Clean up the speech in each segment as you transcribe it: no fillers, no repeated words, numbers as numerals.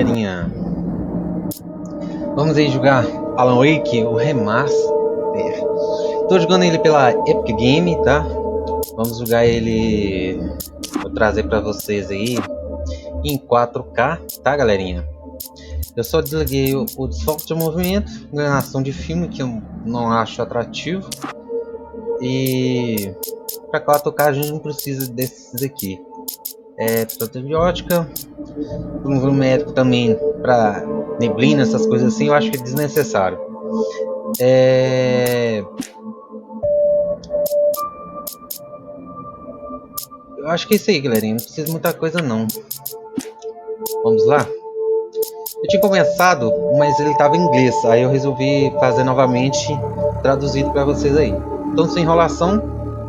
galerinha. Vamos aí jogar Alan Wake, o Remaster. Tô jogando ele pela Epic Game, tá? Vamos jogar ele... Vou trazer pra vocês aí em 4K, tá, galerinha? Eu só desliguei o desfoque de movimento, enganação de filme, que eu não acho atrativo. E para 4K a gente não precisa desses aqui. Protebiótica, um volumétrico também para neblina, essas coisas assim, eu acho que é desnecessário. Eu acho que é isso aí, galerinha, não precisa de muita coisa não. Vamos lá? Eu tinha começado, mas ele estava em inglês, aí eu resolvi fazer novamente, traduzido para vocês aí. Então, sem enrolação,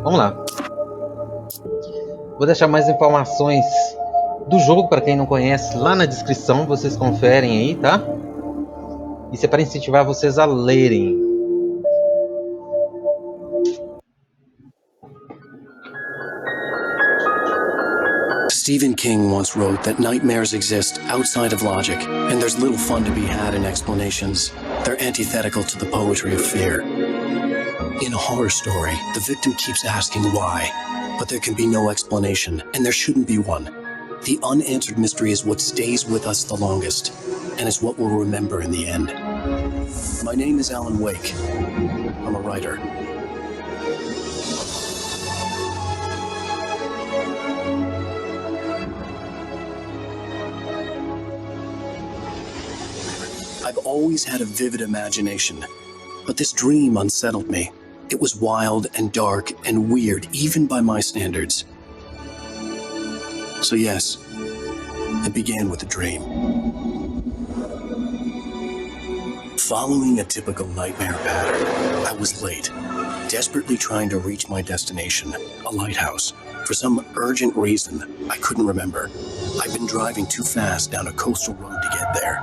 vamos lá. Vou deixar mais informações do jogo para quem não conhece lá na descrição, vocês conferem aí, tá? Isso é para incentivar vocês a lerem. Stephen King once wrote that nightmares exist outside of logic, and there's little fun to be had in explanations. They're antithetical to the poetry of fear. In a horror story, the victim keeps asking why, but there can be no explanation, and there shouldn't be one. The unanswered mystery is what stays with us the longest, and is what we'll remember in the end. My name is Alan Wake. I'm a writer. I've always had a vivid imagination, but this dream unsettled me. It was wild and dark and weird, even by my standards. So yes, it began with a dream. Following a typical nightmare pattern, I was late, desperately trying to reach my destination, a lighthouse. For some urgent reason, I couldn't remember. I'd been driving too fast down a coastal road to get there.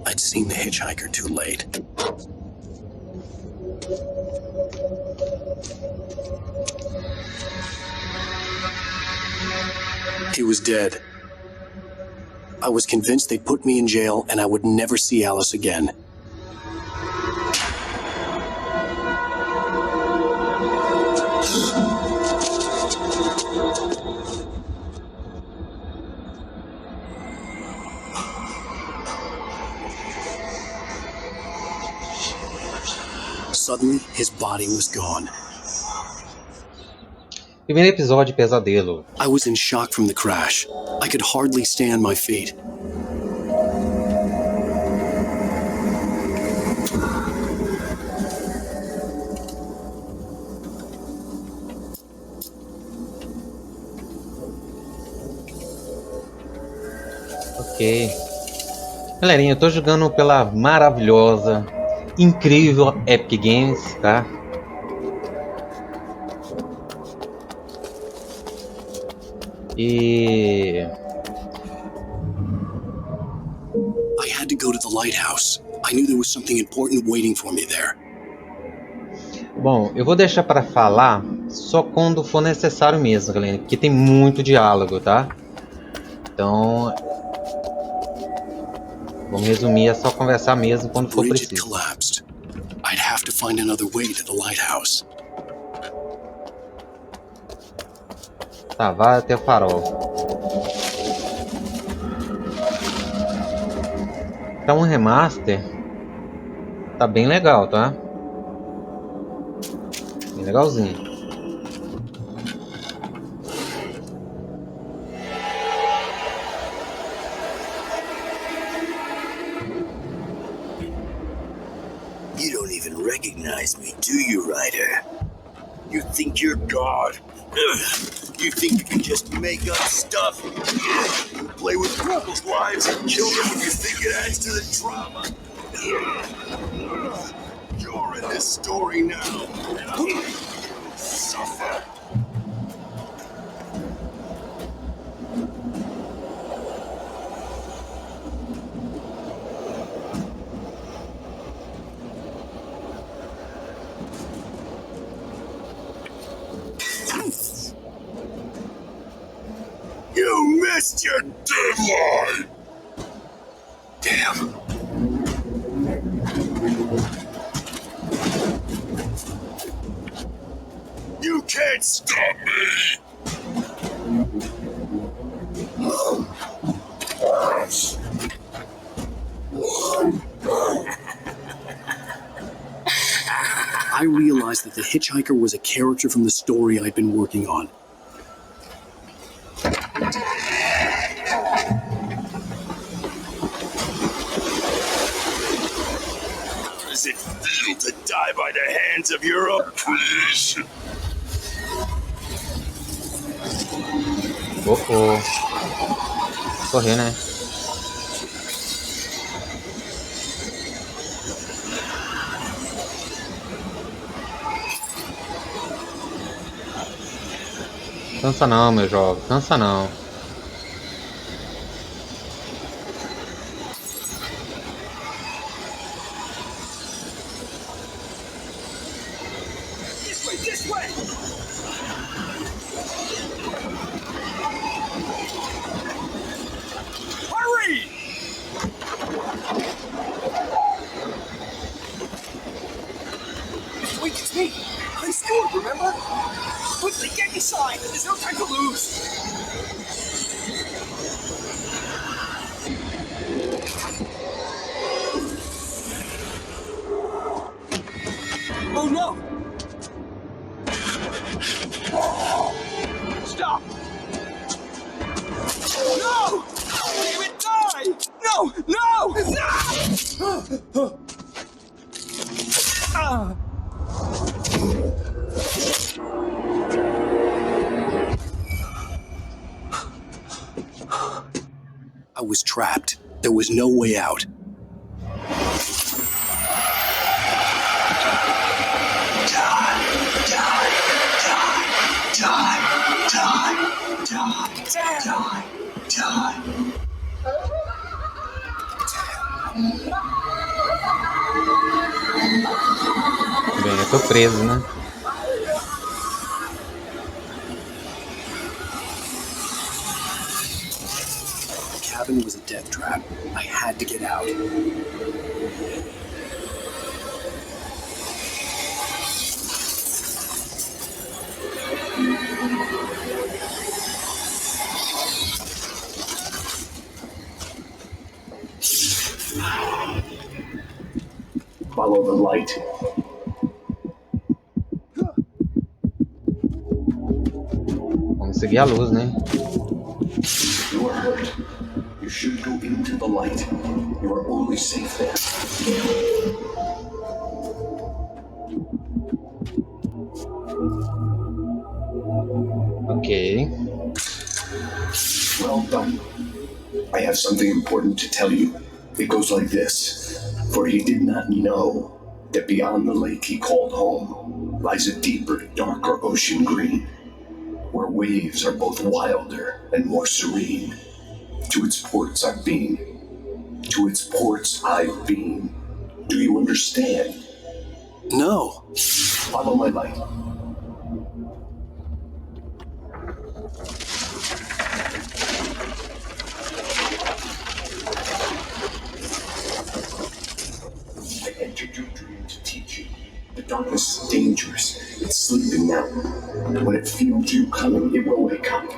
I'd seen the hitchhiker too late. He was dead. I was convinced they'd put me in jail and I would never see Alice again. Suddenly, his body was gone. Primeiro episódio, pesadelo. I was in shock from the crash. I could hardly stay on my feet. Ok. Galerinha, eu tô jogando pela maravilhosa, incrível Epic Games, tá? E I had to go to the lighthouse. I knew there was something important waiting for me there. bom, eu vou deixar para falar só quando for necessário mesmo, galera, porque tem muito diálogo, tá? Então, vamos resumir, é só conversar mesmo quando for Bridge had preciso. collapsed. I'd have to find another way to the lighthouse. Tá, vai até o farol. Então, um remaster tá bem legal, tá? Bem legalzinho. You don't even recognize me, do you, Ryder? You think you're God? You think you can just make up stuff? You play with people's lives and kill them when you think it adds to the drama. You're in this story now, and I'll suffer. your deadline! Damn. You can't stop me! I realized that the hitchhiker was a character from the story I'd been working on. How does it feel to die by the hands of your own creation? Correr, né? Cansa não, meu jovem. Cansa não. This way! Hurry! Wait, it's me! I'm Stuart, remember? Quickly, get inside! There's no time to lose! Oh no! Stop! No! Damn it, die! No! No! No! I was trapped. There was no way out. Bem, eu tô preso, né? The cabin was a death trap. I had to get out. Follow the light. Vamos seguir a luz, né? You are hurt. You should go into the light. You are only safe there. Ok. Well done. I have something important to tell you. It goes like this. For he did not know that beyond the lake he called home lies a deeper, darker ocean green, where waves are both wilder and more serene. To its ports I've been. To its ports I've been. Do you understand? No. Follow my light. I entered your dream to teach you. The darkness is dangerous. It's sleeping now. When it feels you coming, it will wake up.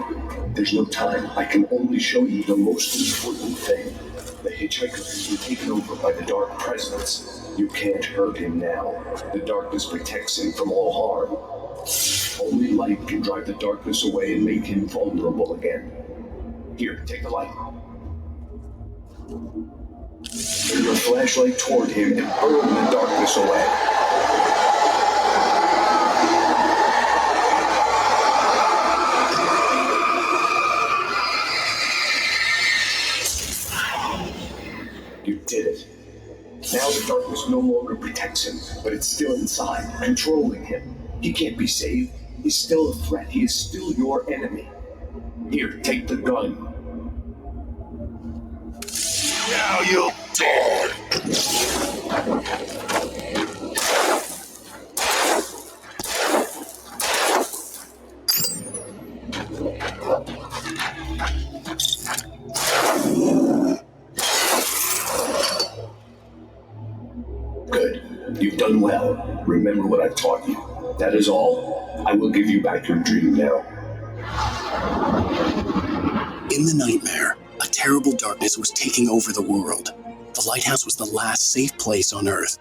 There's no time. I can only show you the most important thing. The hitchhiker has been taken over by the dark presence. You can't hurt him now. The darkness protects him from all harm. Only light can drive the darkness away and make him vulnerable again. Here, take the light. Turn your flashlight toward him and burn the darkness away. You did it. Now the darkness no longer protects him, but it's still inside, controlling him. He can't be saved. He's still a threat. He is still your enemy. Here, take the gun. Now you'll die! You've done well. Remember what I've taught you. That is all. I will give you back your dream now. In the nightmare, a terrible darkness was taking over the world. The lighthouse was the last safe place on Earth.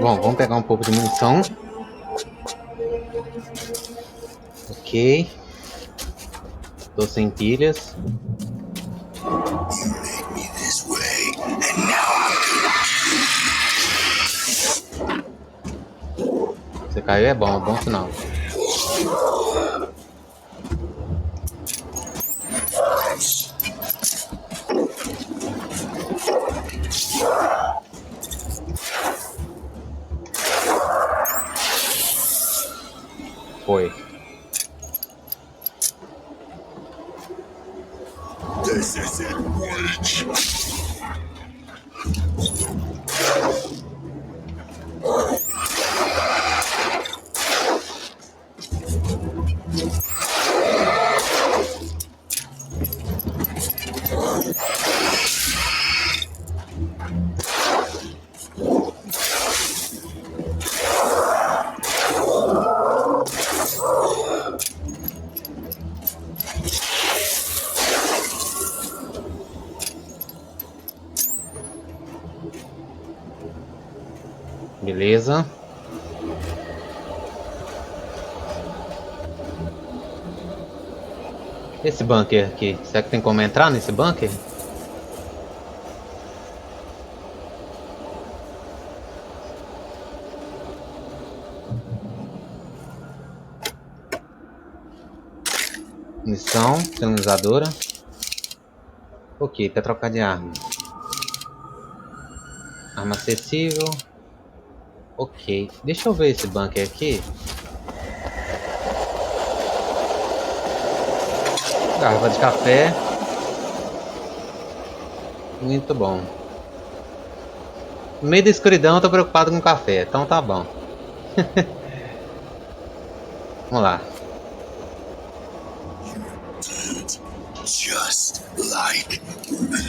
Bom, vamos pegar um pouco de munição. Ok. Tô sem pilhas. Você caiu é bom sinal. Foi. This isn't wage. Beleza. Esse bunker aqui, será que tem como entrar nesse bunker? Munição, sinalizadora. Ok, para trocar de arma. Arma acessível. Ok, deixa eu ver esse bunker aqui. Garrafa de café. Muito bom. No meio da escuridão eu tô preocupado com café, então tá bom. Vamos lá. Just like me.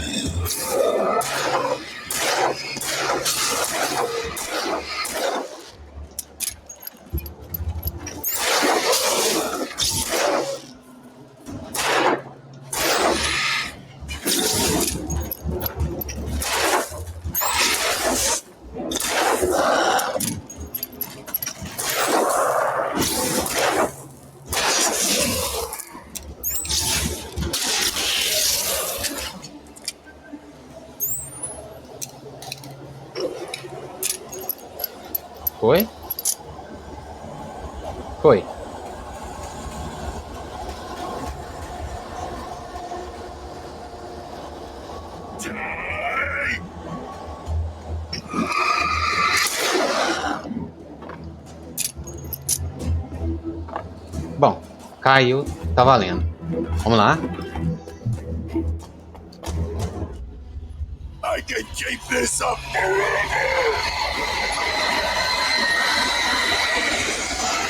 Foi? Foi. Bom, caiu, tá valendo. Vamos lá. I can keep this up forever.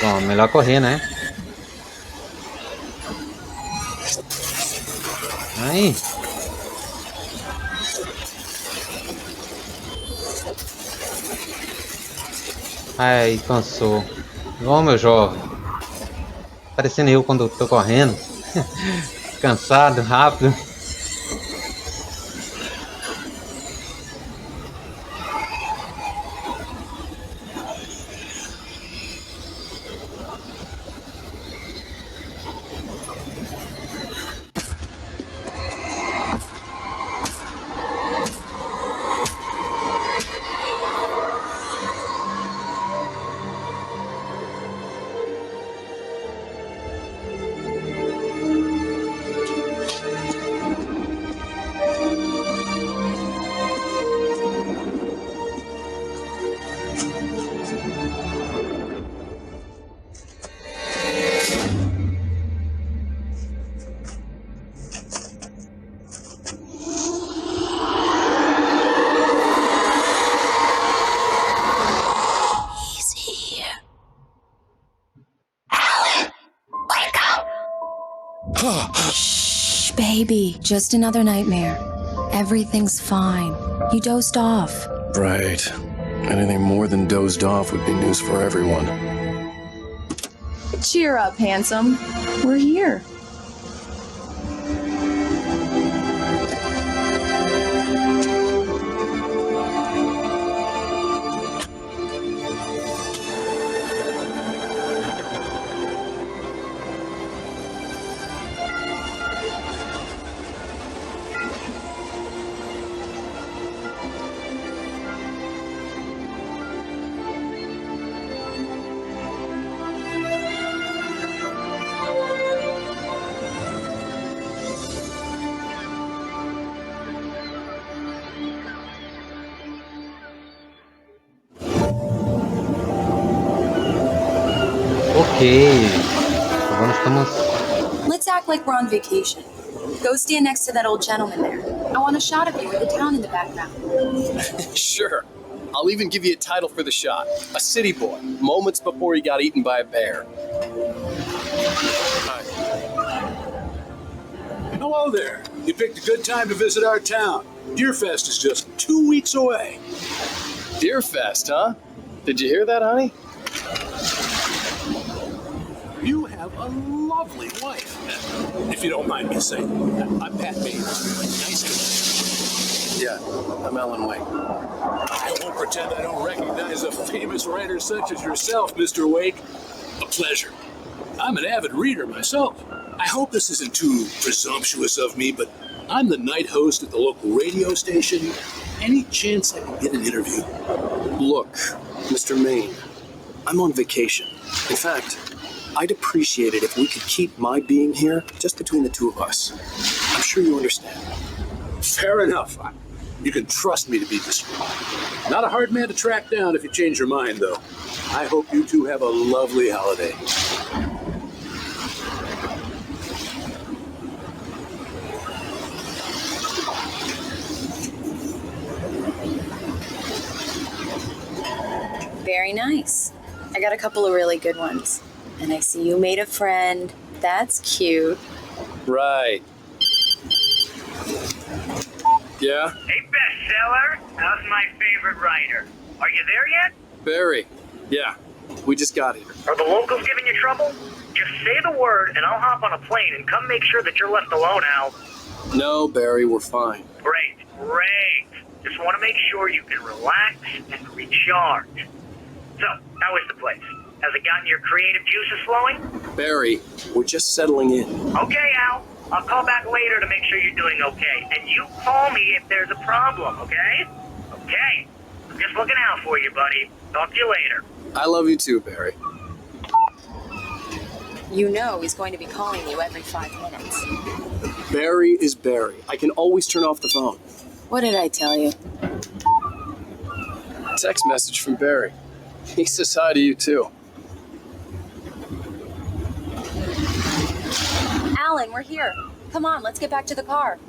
Bom, melhor correr, né? Aí. Ai, cansou. Igual meu jovem. Parecendo eu quando tô correndo. Cansado, rápido. Shh, baby. Just another nightmare. Everything's fine. You dozed off. Right. Anything more than dozed off would be news for everyone. Cheer up, handsome. We're here. Ok. Agora estamos. Let's act like we're on vacation. Go stand next to that old gentleman there. I want a shot of you with the town in the background. Sure. I'll even give you a title for the shot. A city boy, moments before he got eaten by a bear. Hi. Hello there. You picked a good time to visit our town. Deerfest is just 2 weeks away. Deerfest, huh? Did you hear that, honey? You have a lovely wife. If you don't mind me saying. I'm Pat Bain. Nice to meet you. Yeah, I'm Alan Wake. I won't pretend I don't recognize a famous writer such as yourself, Mr. Wake. A pleasure. I'm an avid reader myself. I hope this isn't too presumptuous of me, but I'm the night host at the local radio station. Any chance I can get an interview? Look, Mr. Maine, I'm on vacation. In fact, I'd appreciate it if we could keep my being here just between the two of us. I'm sure you understand. Fair enough. You can trust me to be discreet. Not a hard man to track down if you change your mind, though. I hope you two have a lovely holiday. Very nice. I got a couple of really good ones. And I see you made a friend. That's cute. Right. Yeah? Hey, bestseller. How's my favorite writer? Are you there yet? Barry. Yeah, we just got here. Are the locals giving you trouble? Just say the word and I'll hop on a plane and come make sure that you're left alone, Al. No, Barry, we're fine. Great. Just want to make sure you can relax and recharge. So, how is the place? Has it gotten your creative juices flowing? Barry, we're just settling in. Okay, Al. I'll call back later to make sure you're doing okay. And you call me if there's a problem, okay? Okay. I'm just looking out for you, buddy. Talk to you later. I love you too, Barry. You know he's going to be calling you every 5 minutes. Barry is Barry. I can always turn off the phone. What did I tell you? Text message from Barry. He says hi to you too. Alan, we're here. Come on, let's get back to the car.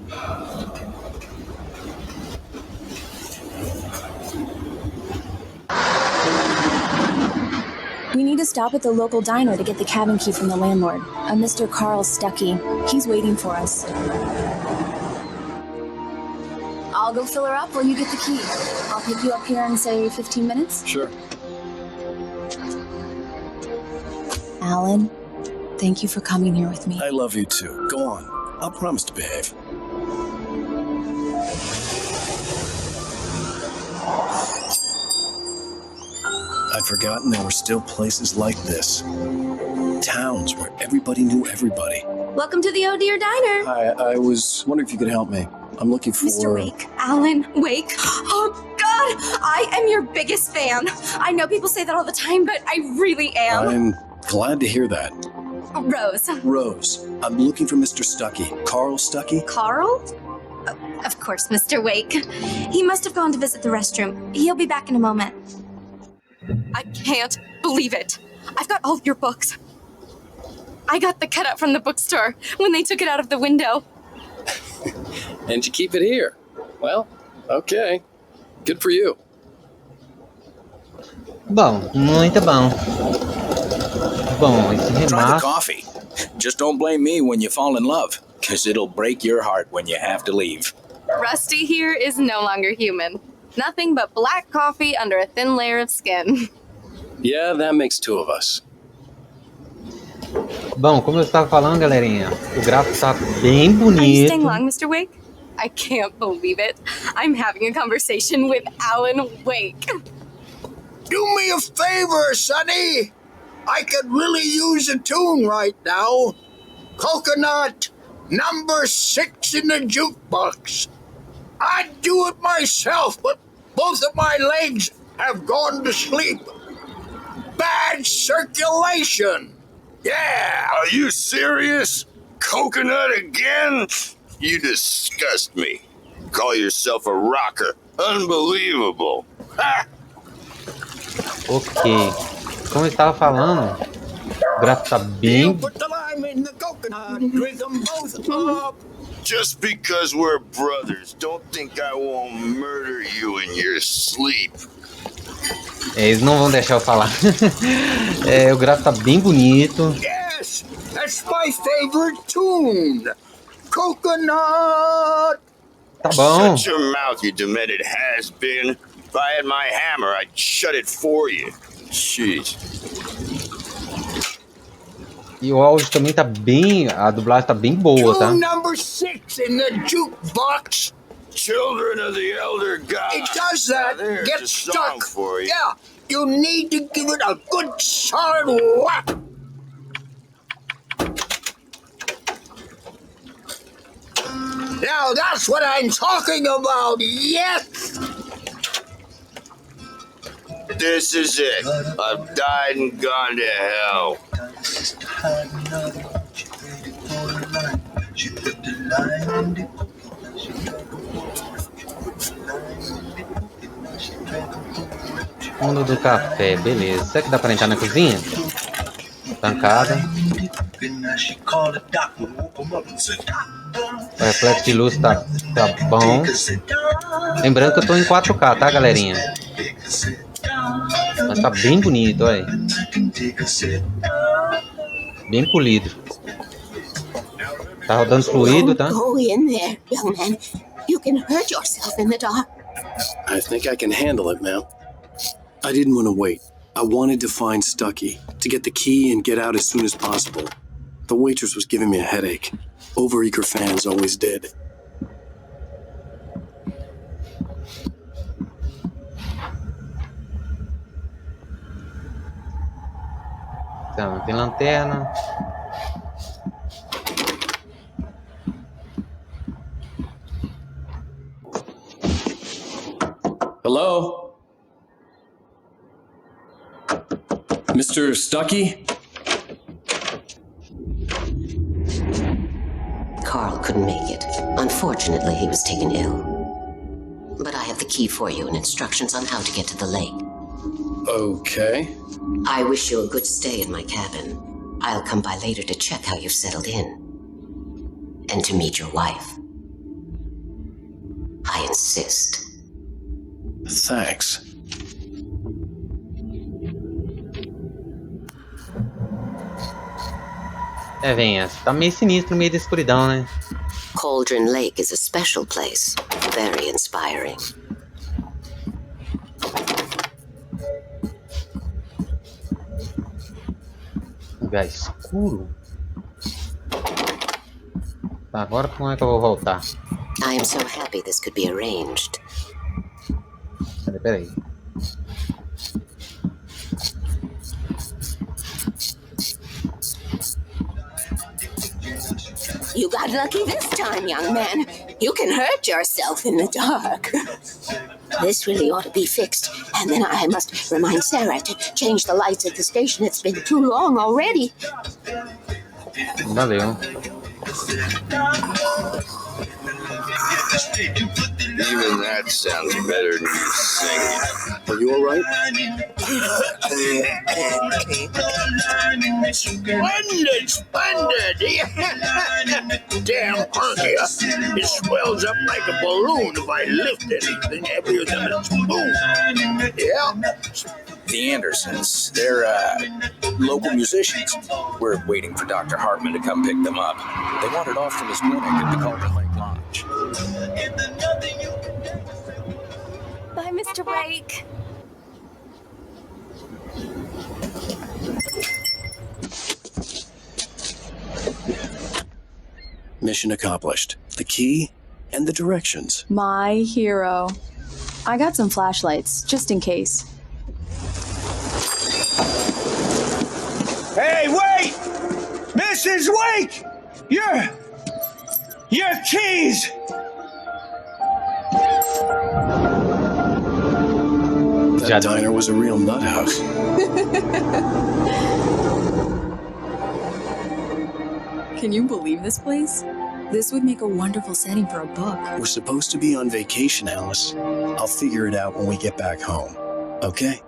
We need to stop at the local diner to get the cabin key from the landlord, a Mr. Carl Stuckey. He's waiting for us. I'll go fill her up while you get the key. I'll pick you up here in, say, 15 minutes. Sure. Alan, thank you for coming here with me. I love you too. Go on. I'll promise to behave. I'd forgotten there were still places like this. Towns where everybody knew everybody. Welcome to the Oh Dear Diner. Hi, I was wondering if you could help me. I'm looking for... Mr. Wake. Alan Wake. Oh, God! I am your biggest fan. I know people say that all the time, but I really am. I'm glad to hear that. Rose. Rose, I'm looking for Mr. Stuckey. Carl Stuckey? Carl? Of course, Mr. Wake. He must have gone to visit the restroom. He'll be back in a moment. I can't believe it. I've got all of your books. I got the cutout from the bookstore when they took it out of the window. And you keep it here. Well, okay. Good for you. Bom, muito bom. Bom, esse Try the remaster. coffee. Just don't blame me when you fall in love, because it'll break your heart when you have to leave. Rusty here is no longer human. Nothing but black coffee under a thin layer of skin. Yeah, that makes two of us. Bom, como eu estava falando, galerinha, o gráfico tá bem Are you bonito. staying long, Mr. Wake? I can't believe it. I'm having a conversation with Alan Wake. Do me a favor, Sonny. I could really use a tune right now. Coconut, number 6 in the jukebox. I'd do it myself, but both of my legs have gone to sleep. Bad circulation. Yeah. Are you serious? Coconut again? You disgust me. Call yourself a rocker. Unbelievable. Ha! Ok. Como eu estava falando, o gráfico tá bem... Put the lime in the coconut. Drink them both up. Just because we're brothers, don't think I won't murder you in your sleep. Eles não vão deixar eu falar. O gráfico tá bem bonito. Yes, that's my favorite tune. Coconut. Tá bom. Shut your mouth, you demented has-been. If I had my hammer, I'd shut it for you. Jeez. E o áudio também tá bem... A dublagem tá bem boa, tá? Tune number 6 in the jukebox. Children of the Elder God. It does that. There's Get a stuck. song for you. Yeah, you need to give it a good solid whack. Now that's what I'm talking about. Yes. This is it. I've died and gone to hell. Mundo do café, beleza. Será que dá pra entrar na cozinha? Tancada. O reflexo de luz tá bom. Lembrando que eu tô em 4K, tá, galerinha? Mas tá bem bonito, olha. Bem polido. Tá rodando fluido, tá? Go in there, young man. You can hurt yourself in the dark. I think I can handle it, ma'am. I didn't want to wait. I wanted to find Stucky, to get the key and get out as soon as possible. The waitress was giving me a headache. Overeager fans always did. Então, tem lanterna. Hello? Mr. Stucky? Carl couldn't make it. Unfortunately, he was taken ill. But I have the key for you and instructions on how to get to the lake. Okay. I wish you a good stay in my cabin. I'll come by later to check how you've settled in. And to meet your wife. I insist. Thanks. Venha. Tá meio sinistro no meio da escuridão, né? Cauldron Lake is a special place. Very inspiring. Lugar escuro. Tá, agora como é que eu vou voltar? I am so happy this could be arranged. Peraí. You got lucky this time, young man. You can hurt yourself in the dark. This really ought to be fixed. And then I must remind Sarah to change the lights at the station. It's been too long already. Valeu. Even that sounds better than you singing. Are you alright? Splendid! Damn hernia. It swells up like a balloon if I lift anything heavier than a spoon. Yeah. The Andersons, they're local musicians. We're waiting for Dr. Hartman to come pick them up. They wandered off from his clinic at the Cauldron Lake Lodge. Mr. Wake. Mission accomplished. The key and the directions. My hero. I got some flashlights, just in case. Hey, wait! Mrs. Wake! Your keys! That diner was a real nut house. Can you believe this place? This would make a wonderful setting for a book. We're supposed to be on vacation, Alice. I'll figure it out when we get back home. Okay?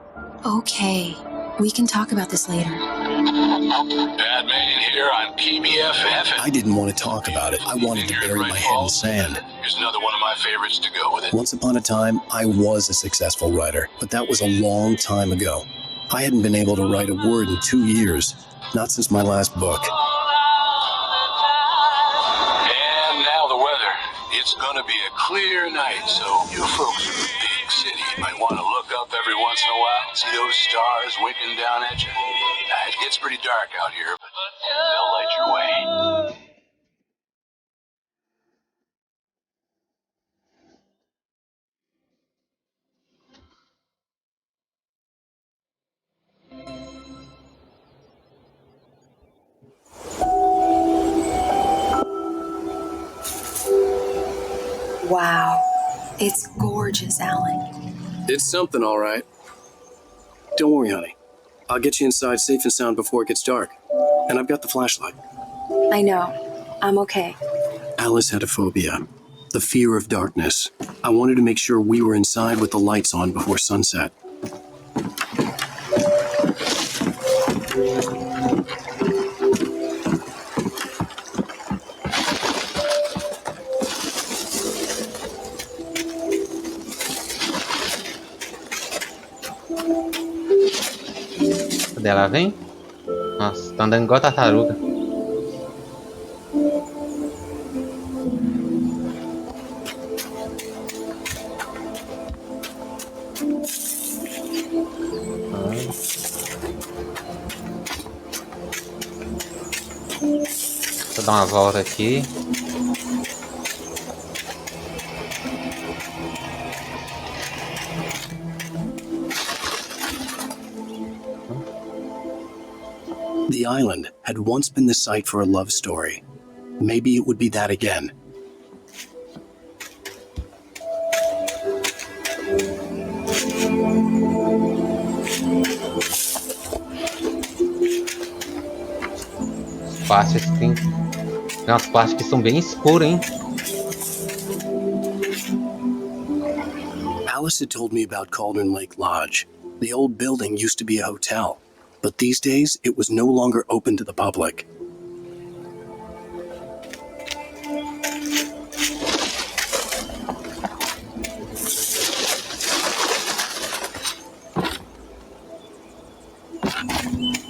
Okay. We can talk about this later. Batman here on PBFF. I didn't want to talk about it. I wanted to bury my head in sand. Here's another one of my favorites to go with it. Once upon a time, I was a successful writer, but that was a long time ago. I hadn't been able to write a word in 2 years, not since my last book. And now the weather. It's gonna be a clear night, so you folks in the big city might want to look up every once in a while, see those stars winking down at you. It gets pretty dark out here, but they'll light your way. Wow. It's gorgeous, Alan. It's something, all right. Don't worry, honey. I'll get you inside safe and sound before it gets dark. And I've got the flashlight. I know. I'm okay. Alice had a phobia. The fear of darkness. I wanted to make sure we were inside with the lights on before sunset. Cadê ela? Vem? Nossa, tá andando igual tartaruga. Deixa eu dar uma volta aqui. The island had once been the site for a love story. Maybe it would be that again. Partes tem umas partes que são bem escuras, hein? Alice had told me about Cauldron Lake Lodge. The old building used to be a hotel, but these days it was no longer open to the public.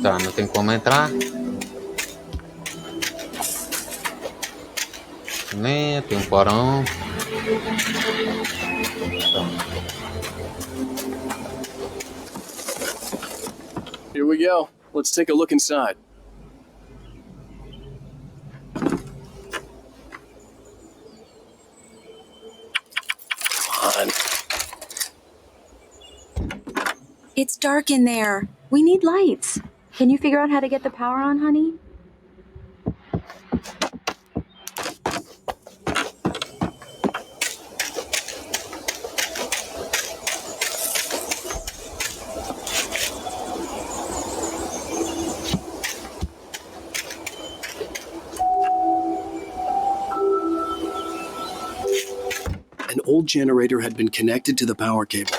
Tá, não tem como entrar. Né, tem um porão. Here we go. Let's take a look inside. Come on. It's dark in there. We need lights. Can you figure out how to get the power on, honey? An old generator had been connected to the power cable.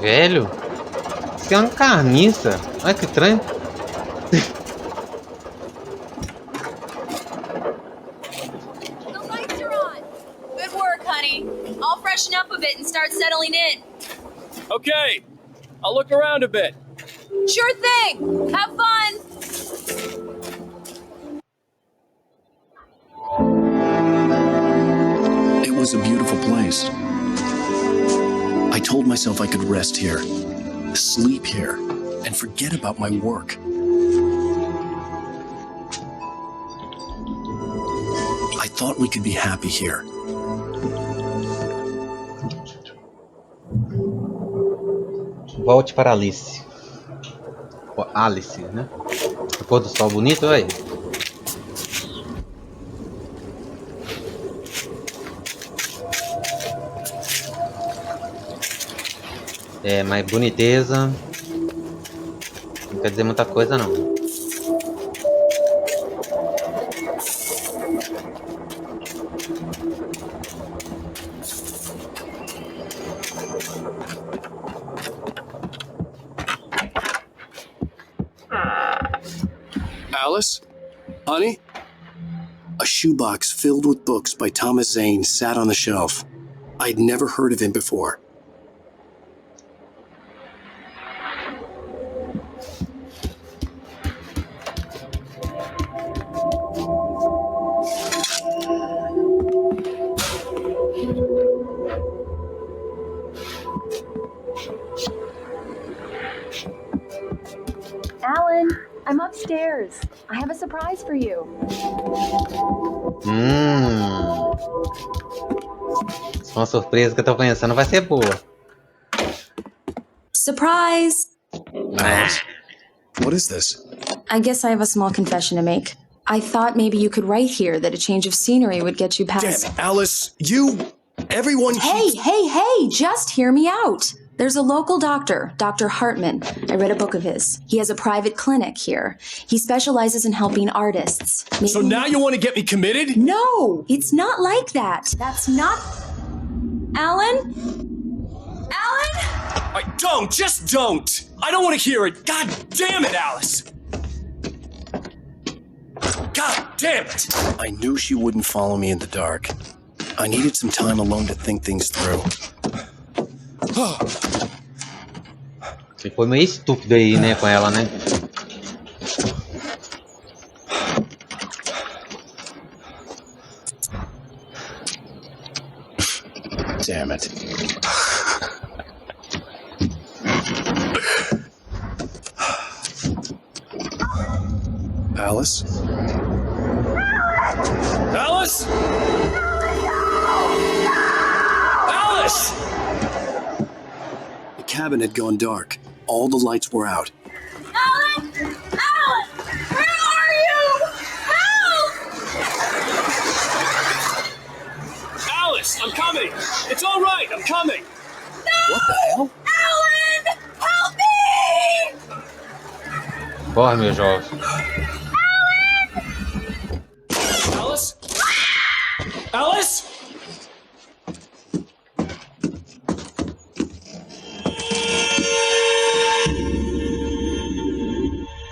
Velho, isso é uma carniça. Olha que estranho. Good work, honey. I'll freshen up a bit and start settling in. Okay, I'll look around a bit. Sure thing! Have fun! It was a beautiful place. I told myself I could rest here, sleep here, and forget about my work. I thought we could be happy here. Volte para Alice. Alice, né? O pôr do sol bonito, velho. É, mas boniteza não quer dizer muita coisa, não. Alice? Honey? A shoebox filled with books by Thomas Zane sat on the shelf. I'd never heard of him before. Alan, I'm upstairs. I have a surprise for you. Uma surpresa que eu tô pensando vai ser boa. Surprise! Alice? What is this? I guess I have a small confession to make. I thought maybe you could write here that a change of scenery would get you past... Damn, Alice, everyone Hey, just hear me out. There's a local doctor, Dr. Hartman. I read a book of his. He has a private clinic here. He specializes in helping artists. So now you want to get me committed? No, it's not like that. That's not... Alan? Just don't! I don't want to hear it. God damn it, Alice! God damn it! I knew she wouldn't follow me in the dark. I needed some time alone to think things through. Você foi meio estúpido aí, né, com ela, né? Damn it. Alice? Alice? Alice! The cabin had gone dark. All the lights were out. Alan! Alan! Where are you? Help! Alice, I'm coming! It's all right, I'm coming! No! What the hell? Alan! Help me! Corre, meu jovem. Alice? Alice?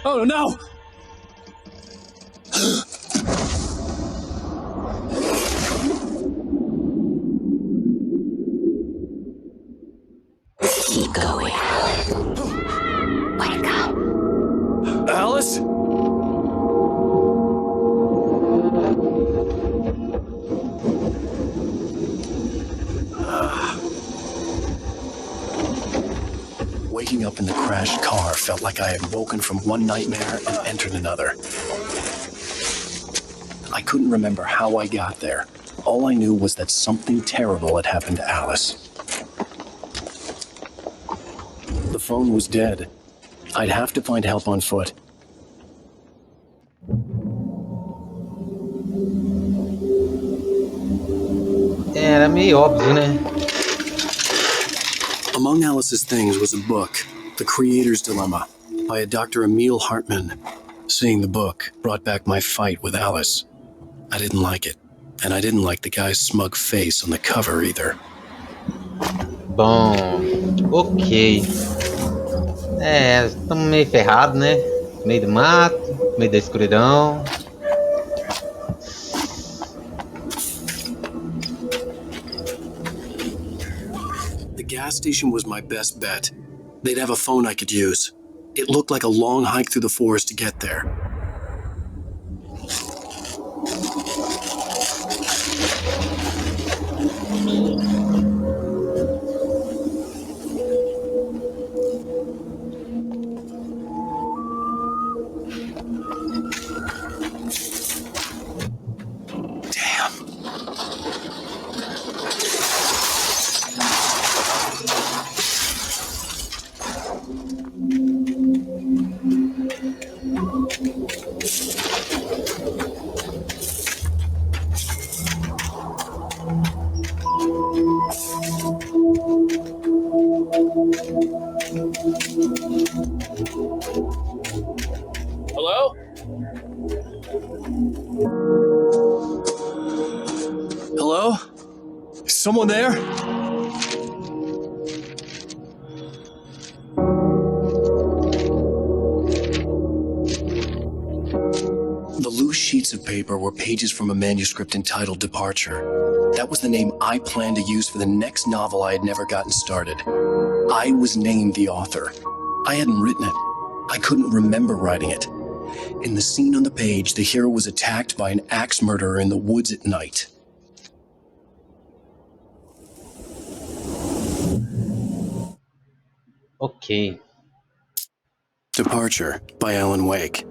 Oh no! Keep going. Wake up. Alice? Waking up in the crashed car felt like I had woken from one nightmare and entered another. I couldn't remember how I got there. All I knew was that something terrible had happened to Alice. The phone was dead. I'd have to find help on foot. Era meio óbvio, né? Among Alice's things was a book, The Creator's Dilemma, by a Dr. Emil Hartman. Seeing the book brought back my fight with Alice. I didn't like it, and I didn't like the guy's smug face on the cover either. Bom, ok. É, estamos meio ferrados, né? Meio do mato, meio da escuridão. The gas station was my best bet. They'd have a phone I could use. It looked like a long hike through the forest to get there. Hello? Hello? Is someone there? The loose sheets of paper were pages from a manuscript entitled Departure. That was the name I planned to use for the next novel I had never gotten started. I was named the author. I hadn't written it. I couldn't remember writing it. In the scene on the page, the hero was attacked by an axe murderer in the woods at night. Ok. Departure by Alan Wake.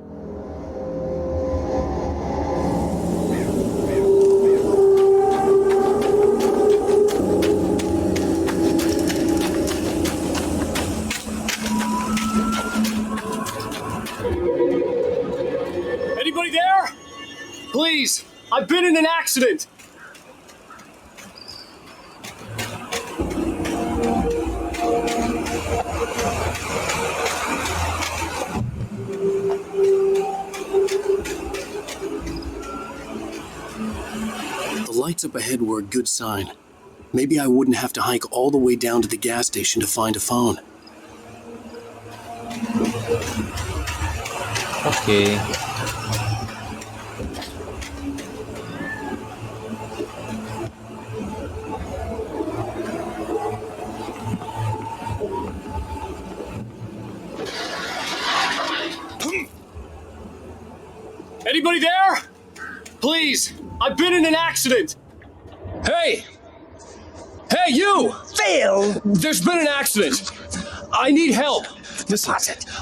Anybody there? Please, I've been in an accident. The lights up ahead were a good sign. Maybe I wouldn't have to hike all the way down to the gas station to find a phone. Ok. Anybody there? Please, I've been in an accident. Hey! Hey, you! Phil! There's been an accident. I need help. Listen,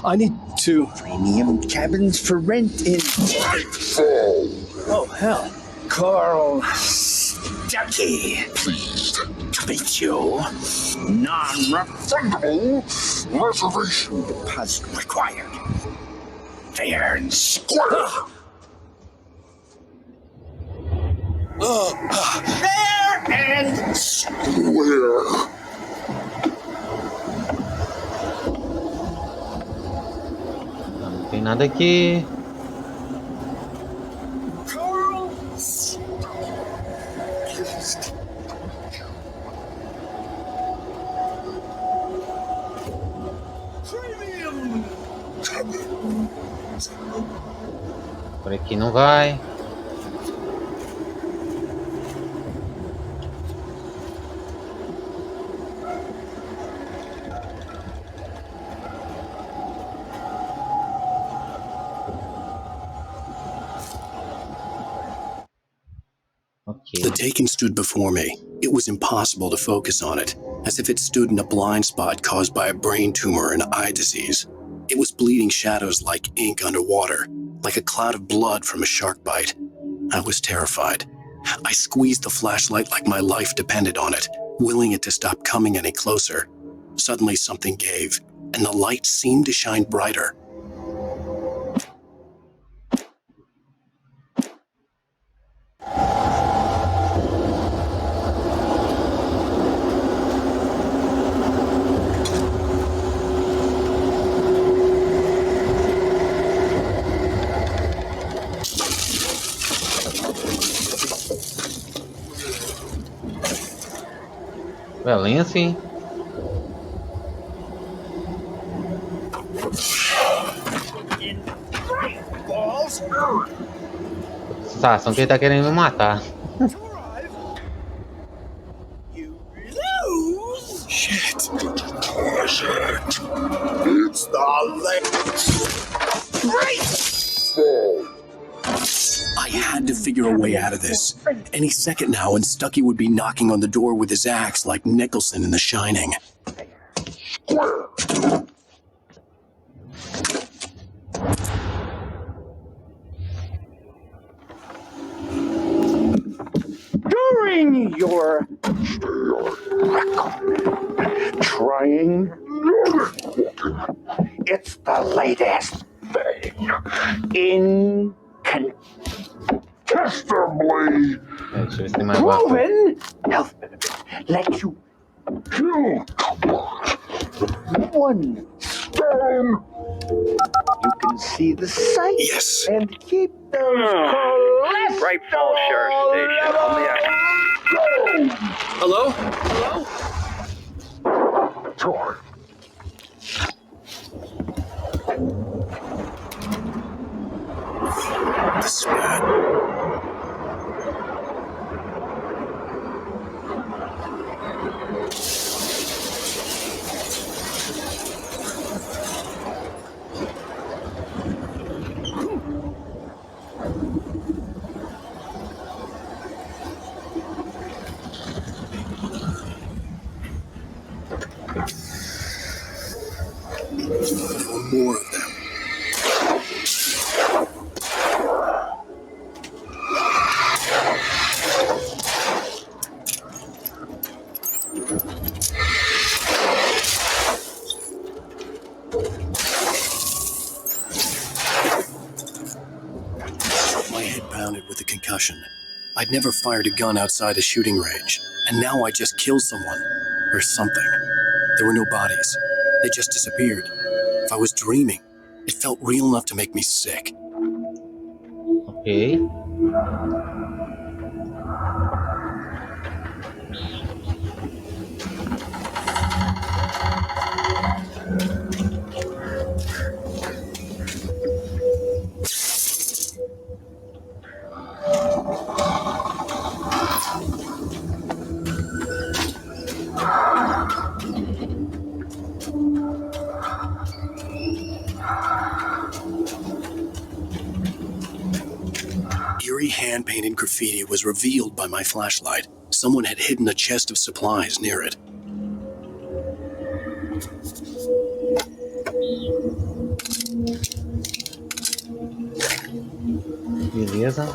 I need to... Premium cabins for rent in... Oh, hell. Carl Stuckey. Pleased to meet you. Non-refundable reservation deposit required. Fair and square. Fair and square. Não tem nada aqui. Carl Premium. Por aqui não vai. The Taken stood before me. It was impossible to focus on it, as if it stood in a blind spot caused by a brain tumor and eye disease. It was bleeding shadows like ink underwater, like a cloud of blood from a shark bite. I was terrified. I squeezed the flashlight like my life depended on it, willing it to stop coming any closer. Suddenly something gave, and the light seemed to shine brighter. Violência, hein? Sensação que ele tá querendo me matar. Shit. Was it? It's the late. I had to figure a way out of this. Any second now, and Stucky would be knocking on the door with his axe like Nicholson in The Shining. During your trying, it's the latest thing. Incontestably proven health benefits let you kill one stone. You can see the sight. Yes. And keep those cholesterol Right Falls Sheriff Station. On the action. Hello? Hello? Troy. This is bad. There were more of them. My head pounded with a concussion. I'd never fired a gun outside a shooting range, and now I just killed someone. Or something. There were no bodies. They just disappeared. If I was dreaming, it felt real enough to make me sick. Ok. Eerie hand-painted graffiti was revealed by my flashlight. Someone had hidden a chest of supplies near it. Beleza.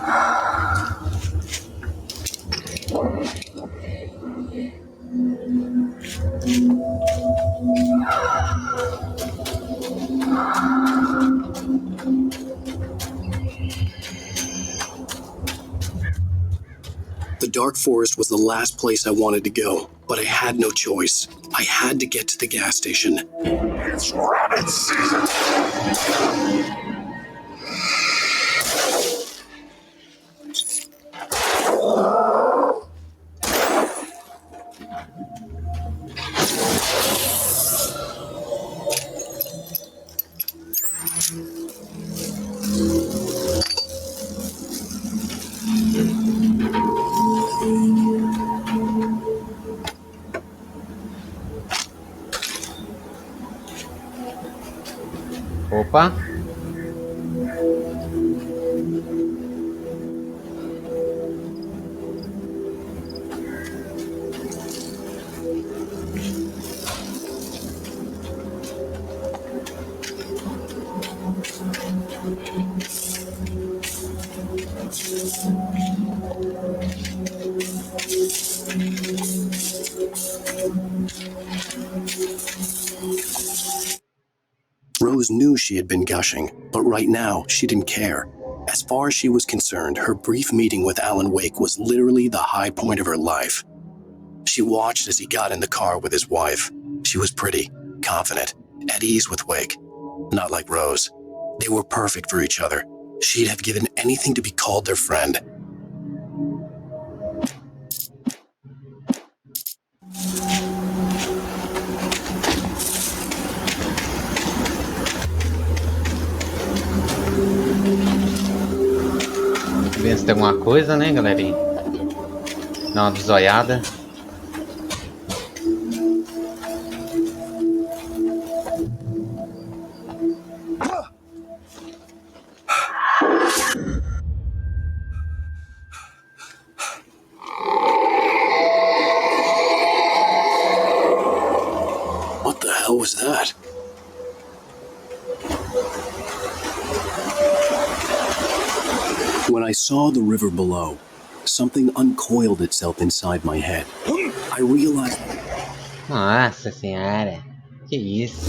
The dark forest was the last place I wanted to go, but I had no choice. I had to get to the gas station. It's rabbit season. Opa. Rose knew she had been gushing, but right now, she didn't care. As far as she was concerned, her brief meeting with Alan Wake was literally the high point of her life. She watched as he got in the car with his wife. She was pretty, confident, at ease with Wake. Not like Rose. They were perfect for each other. She'd have given anything to be called their friend. Ver se tem alguma coisa, né, galerinha? Dá uma bisoiada. hell was that? When I saw the river below, something uncoiled itself inside my head. I realized... Nossa senhora, que isso?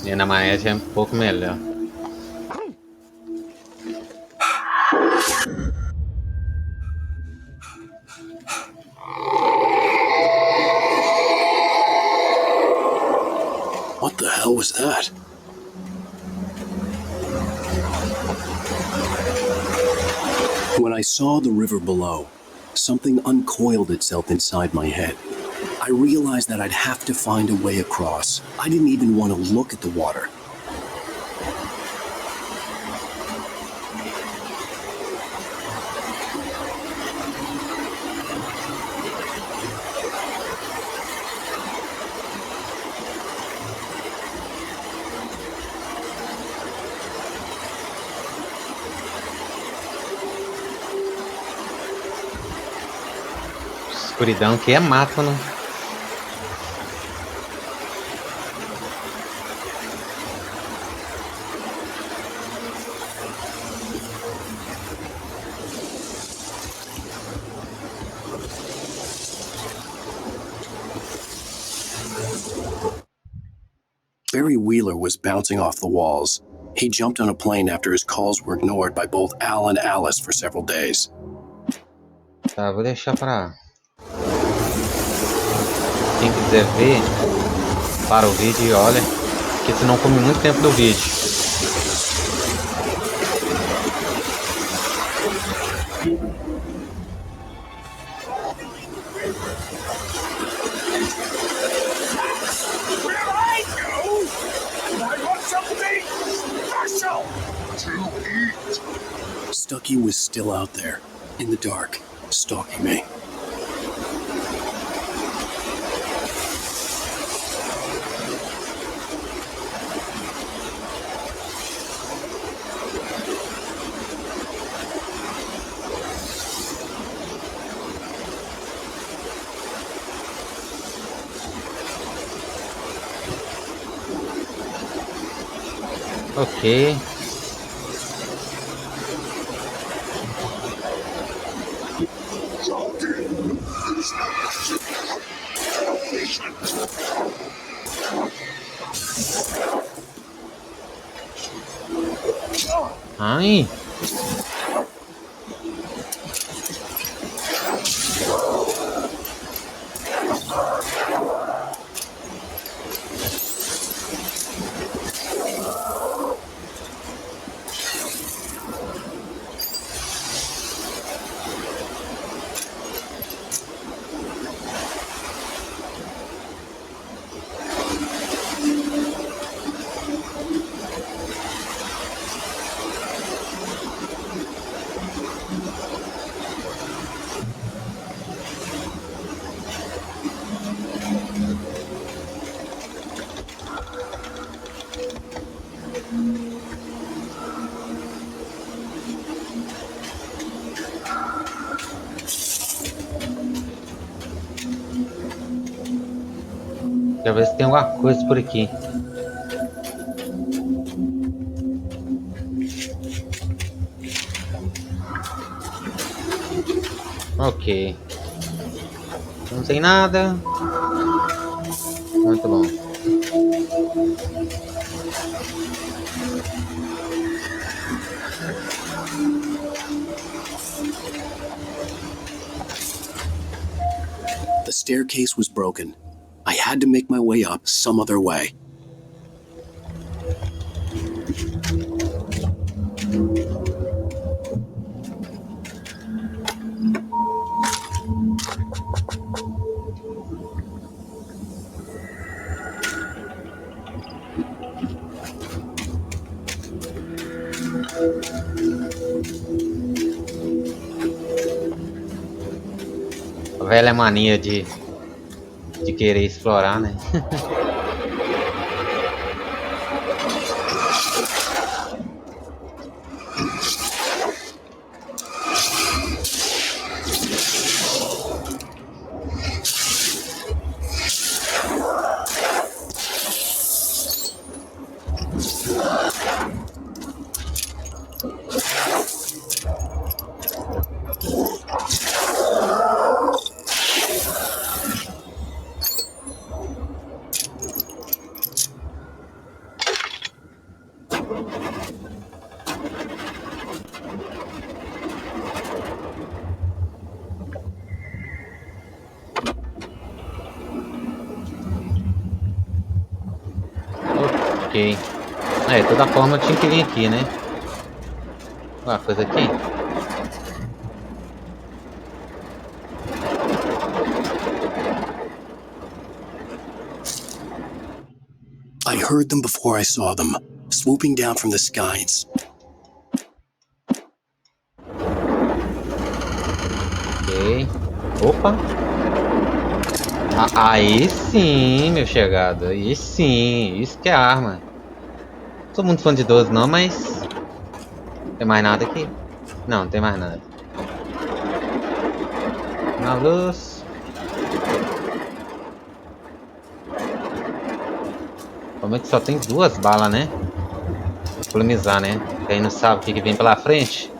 E na maioria é um pouco melhor. What the hell was that? When I saw the river below, something uncoiled itself inside my head. I realized that I'd have to find a way across. I didn't even want to look at the water. Escuridão que é mato, né? Barry Wheeler was bouncing off the walls. He jumped on a plane after his calls were ignored by both Al and Alice for several days. Tá, vou deixar pra quem quiser ver, para o vídeo e olha, porque senão come muito tempo do vídeo. Stucky was still out there, in the dark, stalking me. Ok. Ai. Quero ver se tem alguma coisa por aqui. Ok. Não tem nada. Muito bom. The staircase was broken. I had to make my way up some other way. A velha mania de querer explorar, né? Ok. De toda forma eu tinha que vir aqui, né? Uma coisa aqui. I heard them before I saw them, swooping down from the skies. Ok. Opa! Aí sim, meu chegado. Aí sim, isso que é arma. Não sou muito fã de 12 não, mas... Tem mais nada aqui? Não, não tem mais nada. Na luz. Como é que só tem 2 balas, né? Polemizar, né? Quem não sabe o que vem pela frente.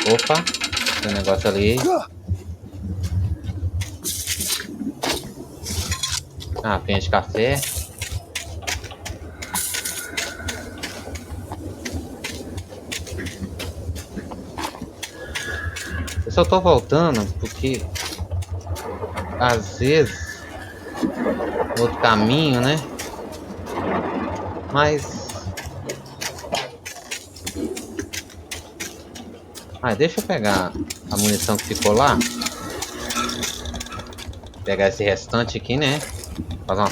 Opa, tem um negócio ali. Ah, penha de café. Eu só tô voltando porque às vezes outro caminho, né? Mas deixa eu pegar a munição que ficou lá. Pegar esse restante aqui, né? Fazer uma...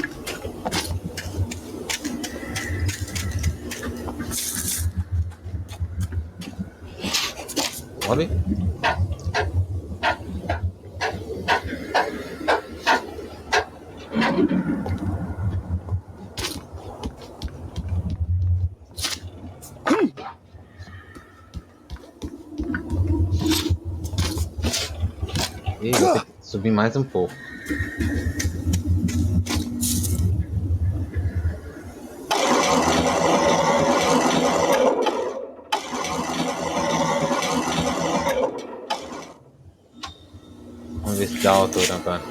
Sobe. E vou ter que subir mais um pouco. Vamos ver se dá a altura agora.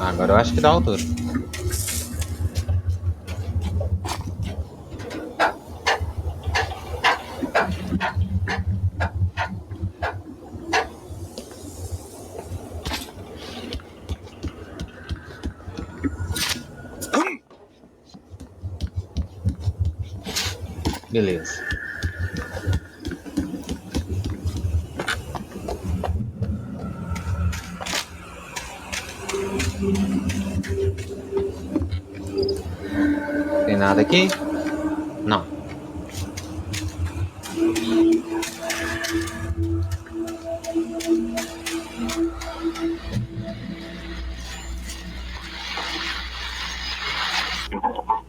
Agora eu acho que dá a altura. Beleza. Tem nada aqui? Não.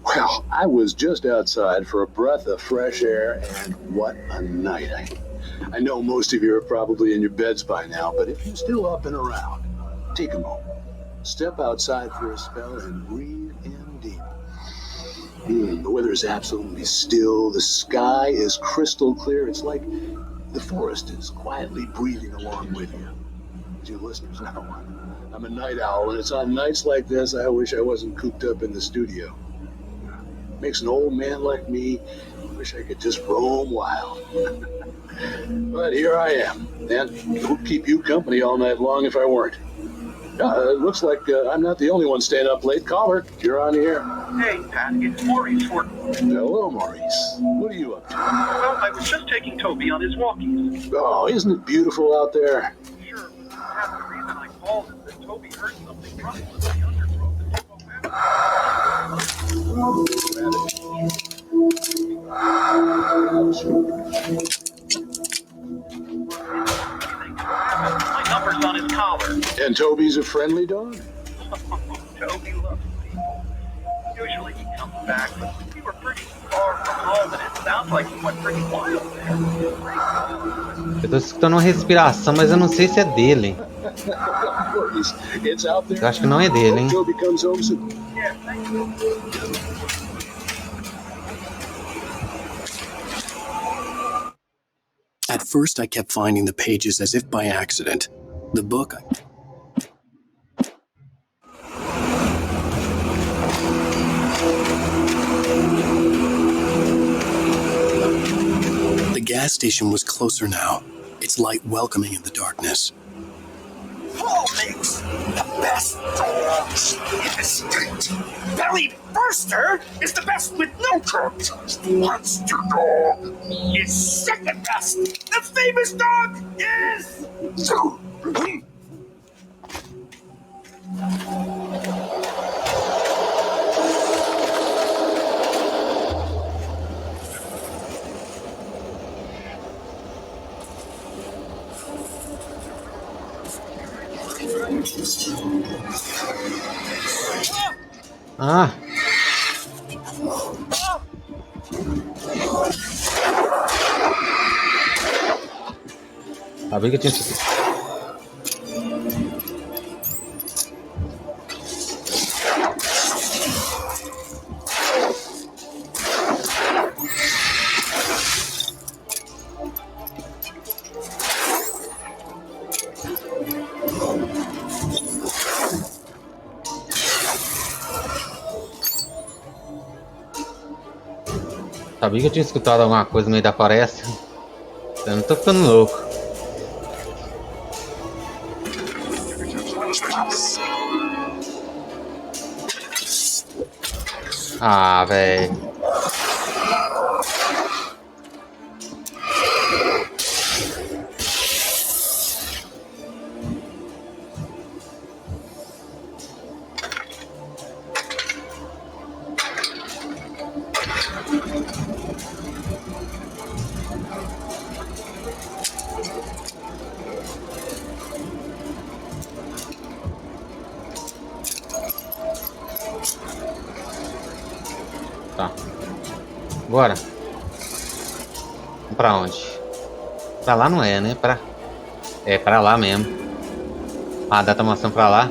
Well, I was just outside for a breath of fresh air, and what a night. I know most of you are probably in your beds by now, but if you're still up and around, take a moment. Step outside for a spell and breathe in deep. The weather is absolutely still. The sky is crystal clear. It's like the forest is quietly breathing along with you. As you listeners know, I'm a night owl, and it's on nights like this I wish I wasn't cooped up in the studio. Makes an old man like me wish I could just roam wild. But here I am, and it would keep you company all night long if I weren't. It looks like I'm not the only one staying up late. Caller, you're on the air. Hey, Pat, it's Maurice Horton. Hello, Maurice. What are you up to? Well, I was just taking Toby on his walkies. Oh, isn't it beautiful out there? Sure, but Pat, the reason I called is that Toby heard something rustling in the undergrowth and didn't My number's on his collar. And Toby's a friendly dog? Toby loves people. Usually he comes back, but we were pretty far from home, and it sounds like he went pretty wild there. Eu tô escutando uma respiração, mas eu não sei se é dele. Eu acho que não é dele, hein? Yeah, thank you. At first, I kept finding the pages as if by accident. The book. The gas station was closer now, its light welcoming in the darkness. Paul makes the best dogs in the state. Belly Burster is the best with no coat. Monster Dog is second best. The famous dog is... Ah! Sabia que eu tinha esquecido. Sabia que eu tinha escutado alguma coisa no meio da floresta. Eu não tô ficando louco. Ah, velho. Tá. Bora. Pra onde? Pra lá não é, né? É pra lá mesmo. Ah, dá maçã pra lá.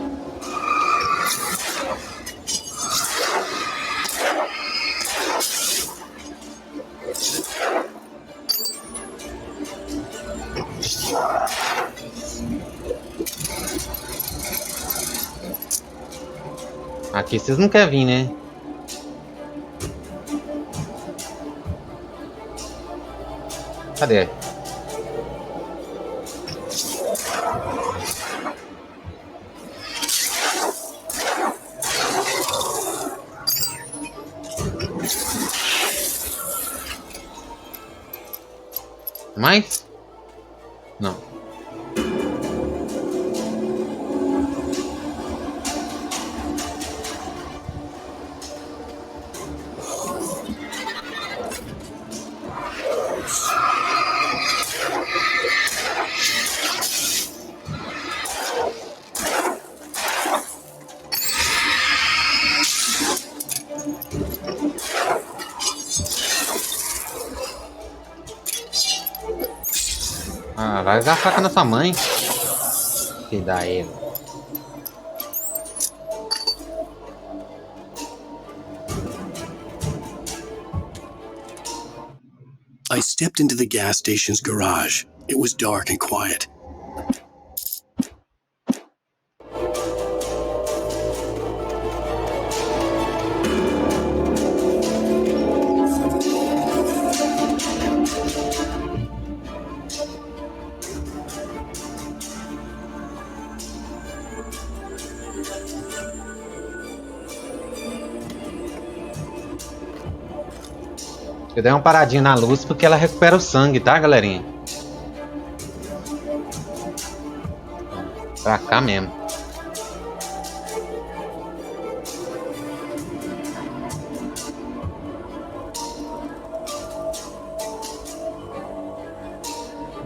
Aqui vocês não querem vir, né? Cadê? Mais? Não. Ah, vai usar a faca na sua mãe. Que dá ele. I stepped into the gas station's garage. It was dark and quiet. Eu dei uma paradinha na luz porque ela recupera o sangue, tá, galerinha? Pra cá mesmo.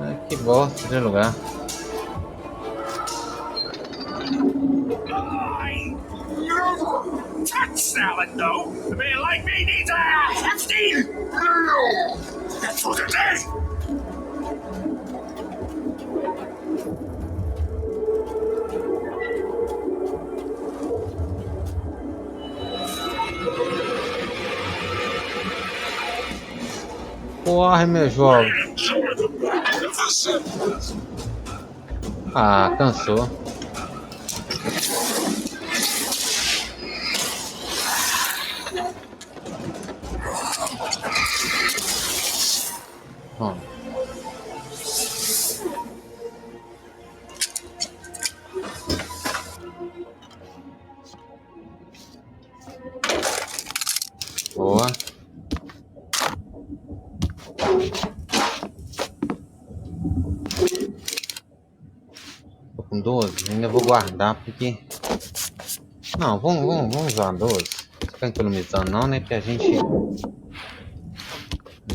Ai, que bosta de lugar. Touch salad, though. A man like me needs a hefty meal. That's what it is. Corre, meu jovem. Ah, cansou. Bom. Boa. Tô com 12, ainda vou guardar porque... Não, vamos usar 12. Não ficar economizando não, né? Porque a gente... não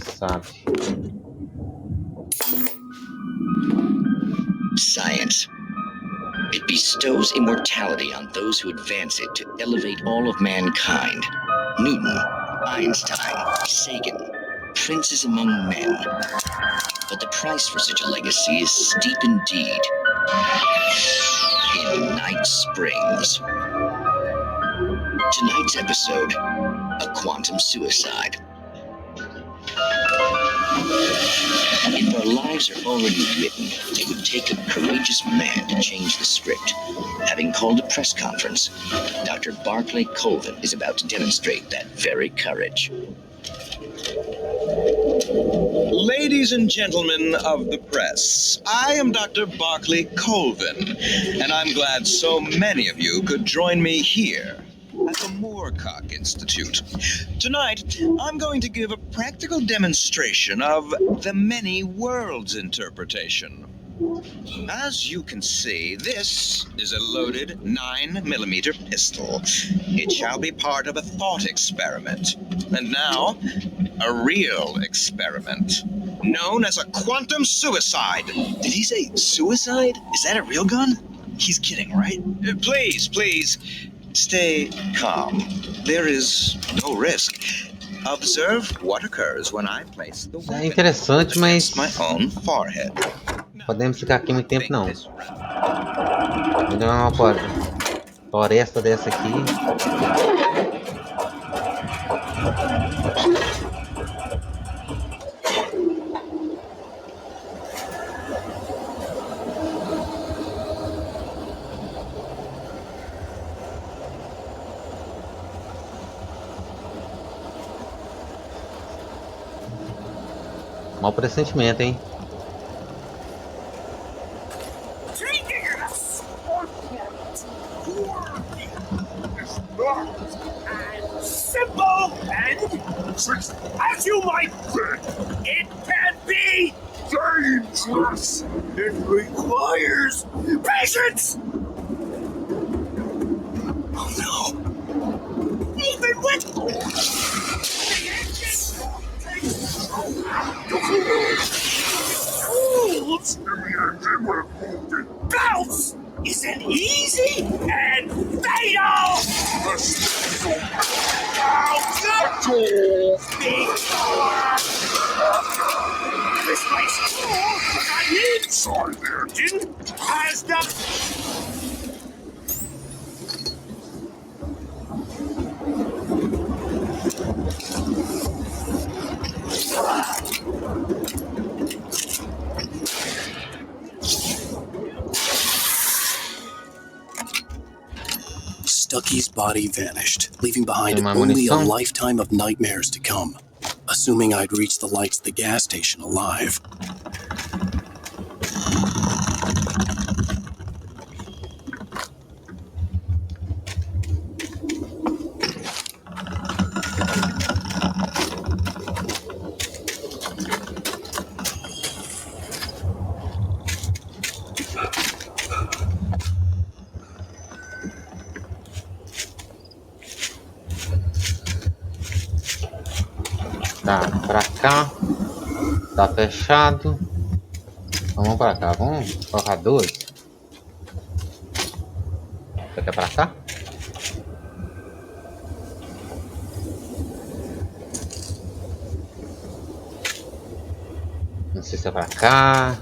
sabe. Science. It bestows immortality on those who advance it to elevate all of mankind. Newton, Einstein, Sagan, princes among men. But the price for such a legacy is steep indeed. In Night Springs. Tonight's episode, a quantum suicide. If our lives are already written, it would take a courageous man to change the script. Having called a press conference, Dr. Barclay Colvin is about to demonstrate that very courage. Ladies and gentlemen of the press, I am Dr. Barclay Colvin, and I'm glad so many of you could join me here at the Moorcock Institute. Tonight, I'm going to give a practical demonstration of the many worlds interpretation. As you can see, this is a loaded 9mm pistol. It shall be part of a thought experiment. And now, a real experiment, known as a quantum suicide. Did he say suicide? Is that a real gun? He's kidding, right? Please, stay calm. There is no risk. Observe what occurs when I place the weapon É interessante, mas my own forehead. podemos ficar aqui muito tempo não. Ainda é uma floresta dessa aqui. Mau pressentimento, hein? Simple and as you might think, it can be dangerous. It requires patience. Oh no! Even with tools, bounce isn't easy and fatal. This place, the inside engine has the. Stucky's body vanished, leaving behind only a lifetime of nightmares to come. Assuming I'd reach the lights at the gas station alive. Tá, pra cá. Tá fechado. Vamos pra cá. Vamos colocar 2. Você quer pra cá? Não sei se é pra cá.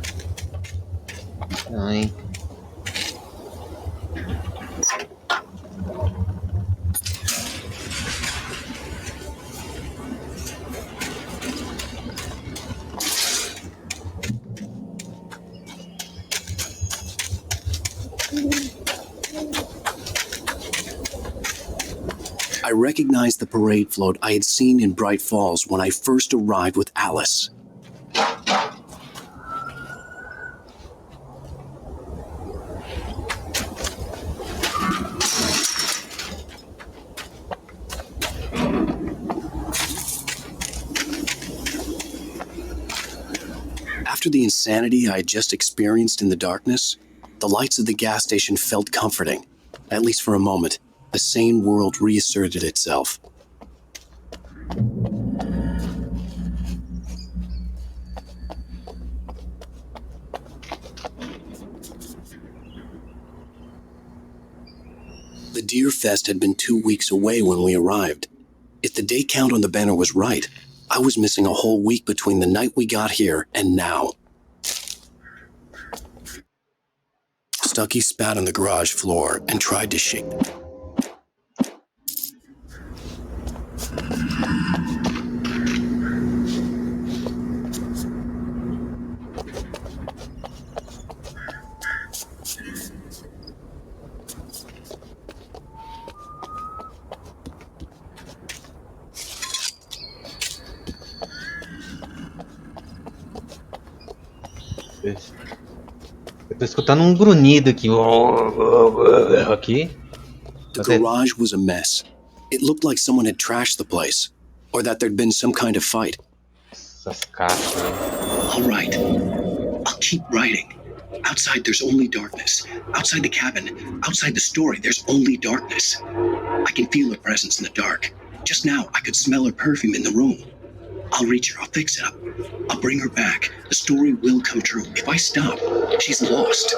Não, hein? I recognized the parade float I had seen in Bright Falls when I first arrived with Alice. After the insanity I had just experienced in the darkness, the lights of the gas station felt comforting, at least for a moment. A sane world reasserted itself. The Deer Fest had been 2 weeks away when we arrived. If the day count on the banner was right, I was missing a whole week between the night we got here and now. Stucky spat on the garage floor and tried to shake it. Eu tô escutando um grunhido aqui. Aqui. The garage was a mess. It looked like someone had trashed the place, or that there'd been some kind of fight. Essas caixas. All right. I'll keep writing. Outside, there's only darkness. Outside the cabin, outside the story, there's only darkness. I can feel her presence in the dark. Just now, I could smell her perfume in the room. I'll reach her. I'll fix it up. I'll bring her back. The story will come true. If I stop, she's lost.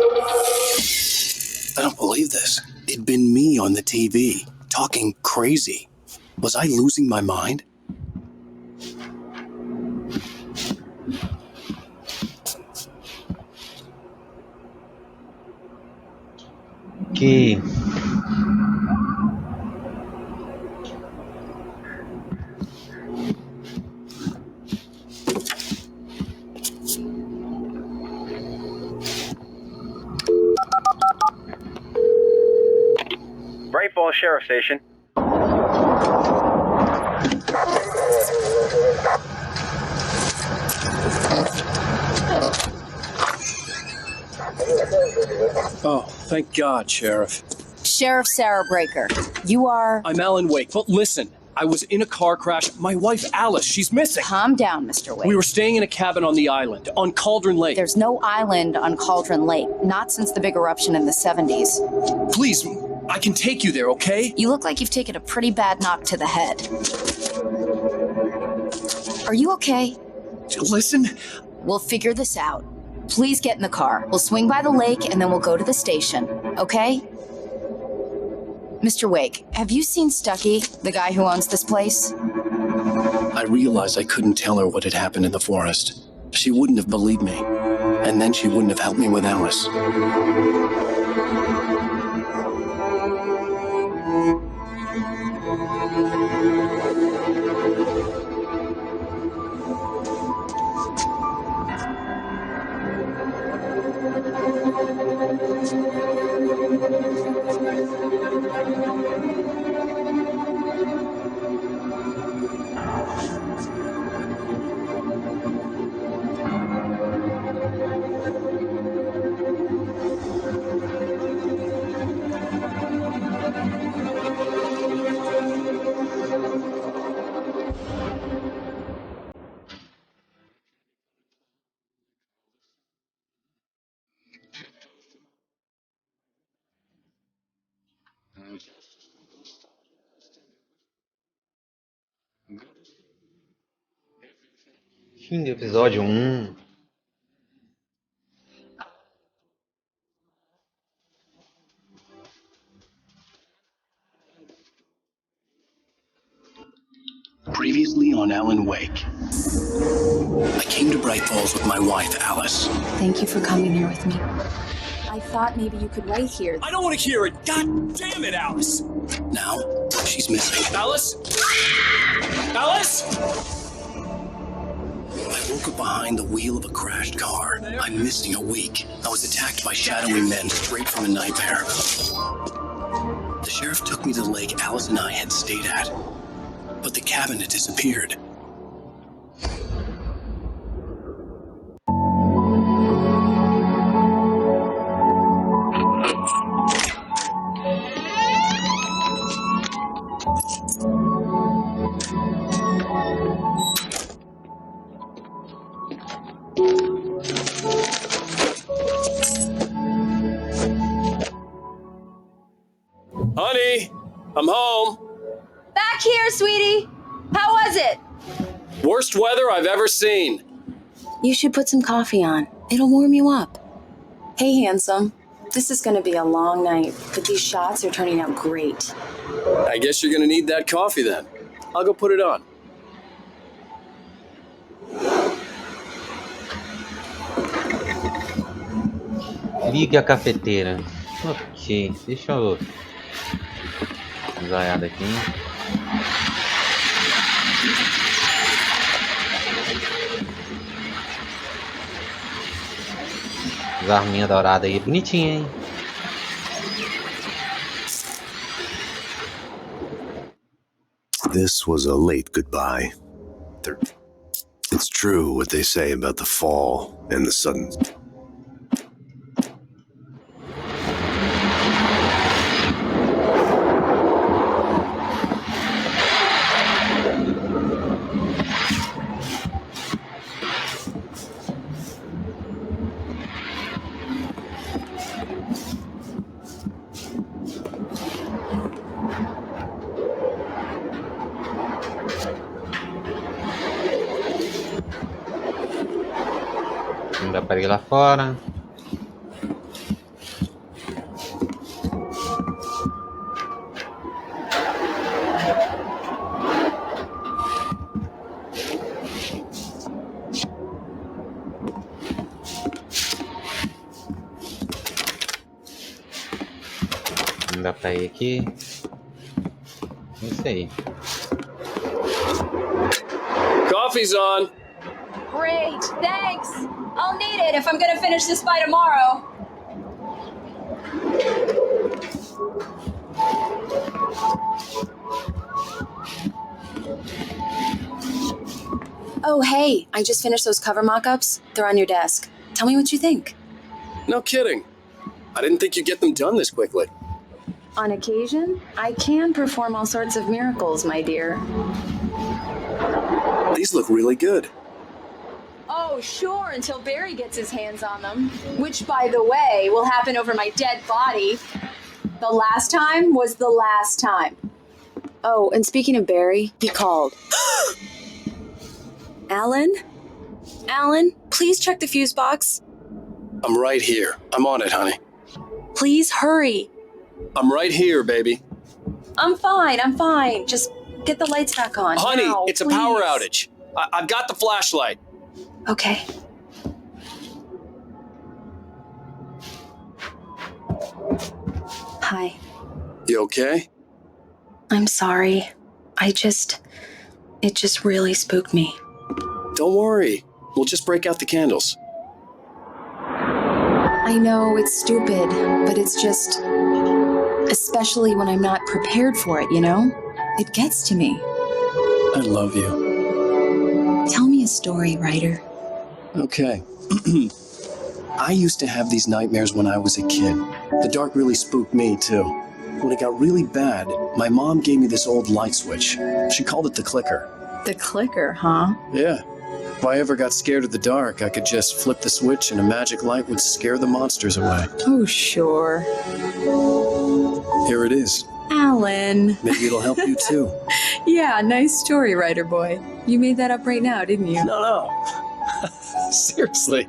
I don't believe this. It'd been me on the TV, talking crazy. Was I losing my mind? Que Bright Falls Sheriff Station. Oh, thank God, Sheriff. Sheriff Sarah Breaker. You are... I'm Alan Wake. But listen, I was in a car crash. My wife, Alice, she's missing. Calm down, Mr. Wake. We were staying in a cabin on the island, on Cauldron Lake. There's no island on Cauldron Lake. Not since the big eruption in the 70s. Please, I can take you there, okay? You look like you've taken a pretty bad knock to the head. Are you okay? Listen. We'll figure this out. Please get in the car. We'll swing by the lake and then we'll go to the station, okay? Mr. Wake, have you seen Stucky, the guy who owns this place? I realized I couldn't tell her what had happened in the forest. She wouldn't have believed me. And then she wouldn't have helped me with Alice. Fim do episódio 1. Previously on Alan Wake. I came to Bright Falls with my wife, Alice. Thank you for coming here with me. I thought maybe you could wait here. I don't want to hear it. God damn it, Alice. Now, she's missing. Alice? Alice? I woke up behind the wheel of a crashed car. I'm missing a week. I was attacked by shadowy men straight from a nightmare. The sheriff took me to the lake Alice and I had stayed at. But the cabin had disappeared. Honey, I'm home. Back here, sweetie. How was it? Worst weather I've ever seen. You should put some coffee on. It'll warm you up. Hey, handsome. This is going to be a long night, but these shots are turning out great. I guess you're gonna need that coffee then. I'll go put it on. Liga a cafeteira. Ok, deixa eu dar uma olhada aqui. As arminhas douradas aí, bonitinha, hein? This was a late goodbye. It's true what they say about the fall and the sudden. Não dá para ir lá fora. Não dá para ir aqui. É isso aí. Coffee's on. Great, thanks. I'll need it if I'm gonna finish this by tomorrow. Oh, hey, I just finished those cover mock-ups. They're on your desk. Tell me what you think. No kidding. I didn't think you'd get them done this quickly. On occasion, I can perform all sorts of miracles, my dear. These look really good. Oh, sure, until Barry gets his hands on them. Which, by the way, will happen over my dead body. The last time was the last time. Oh, and speaking of Barry, he called. Alan? Alan, please check the fuse box. I'm right here. I'm on it, honey. Please hurry. I'm right here, baby. I'm fine. Just get the lights back on. Honey, now, it's please. a power outage. I've got the flashlight. Okay. Hi. You okay? I'm sorry. It just really spooked me. Don't worry. We'll just break out the candles. I know it's stupid, but it's just... Especially when I'm not prepared for it, you know? It gets to me. I love you. Tell me a story, writer. Okay. I used to have these nightmares when I was a kid. The dark really spooked me, too. When it got really bad, my mom gave me this old light switch. She called it the clicker. The clicker, huh? Yeah. If I ever got scared of the dark, I could just flip the switch and a magic light would scare the monsters away. Oh, sure. Here it is. Alan. Maybe it'll help you, too. Yeah, nice story, writer boy. You made that up right now, didn't you? No. Seriously.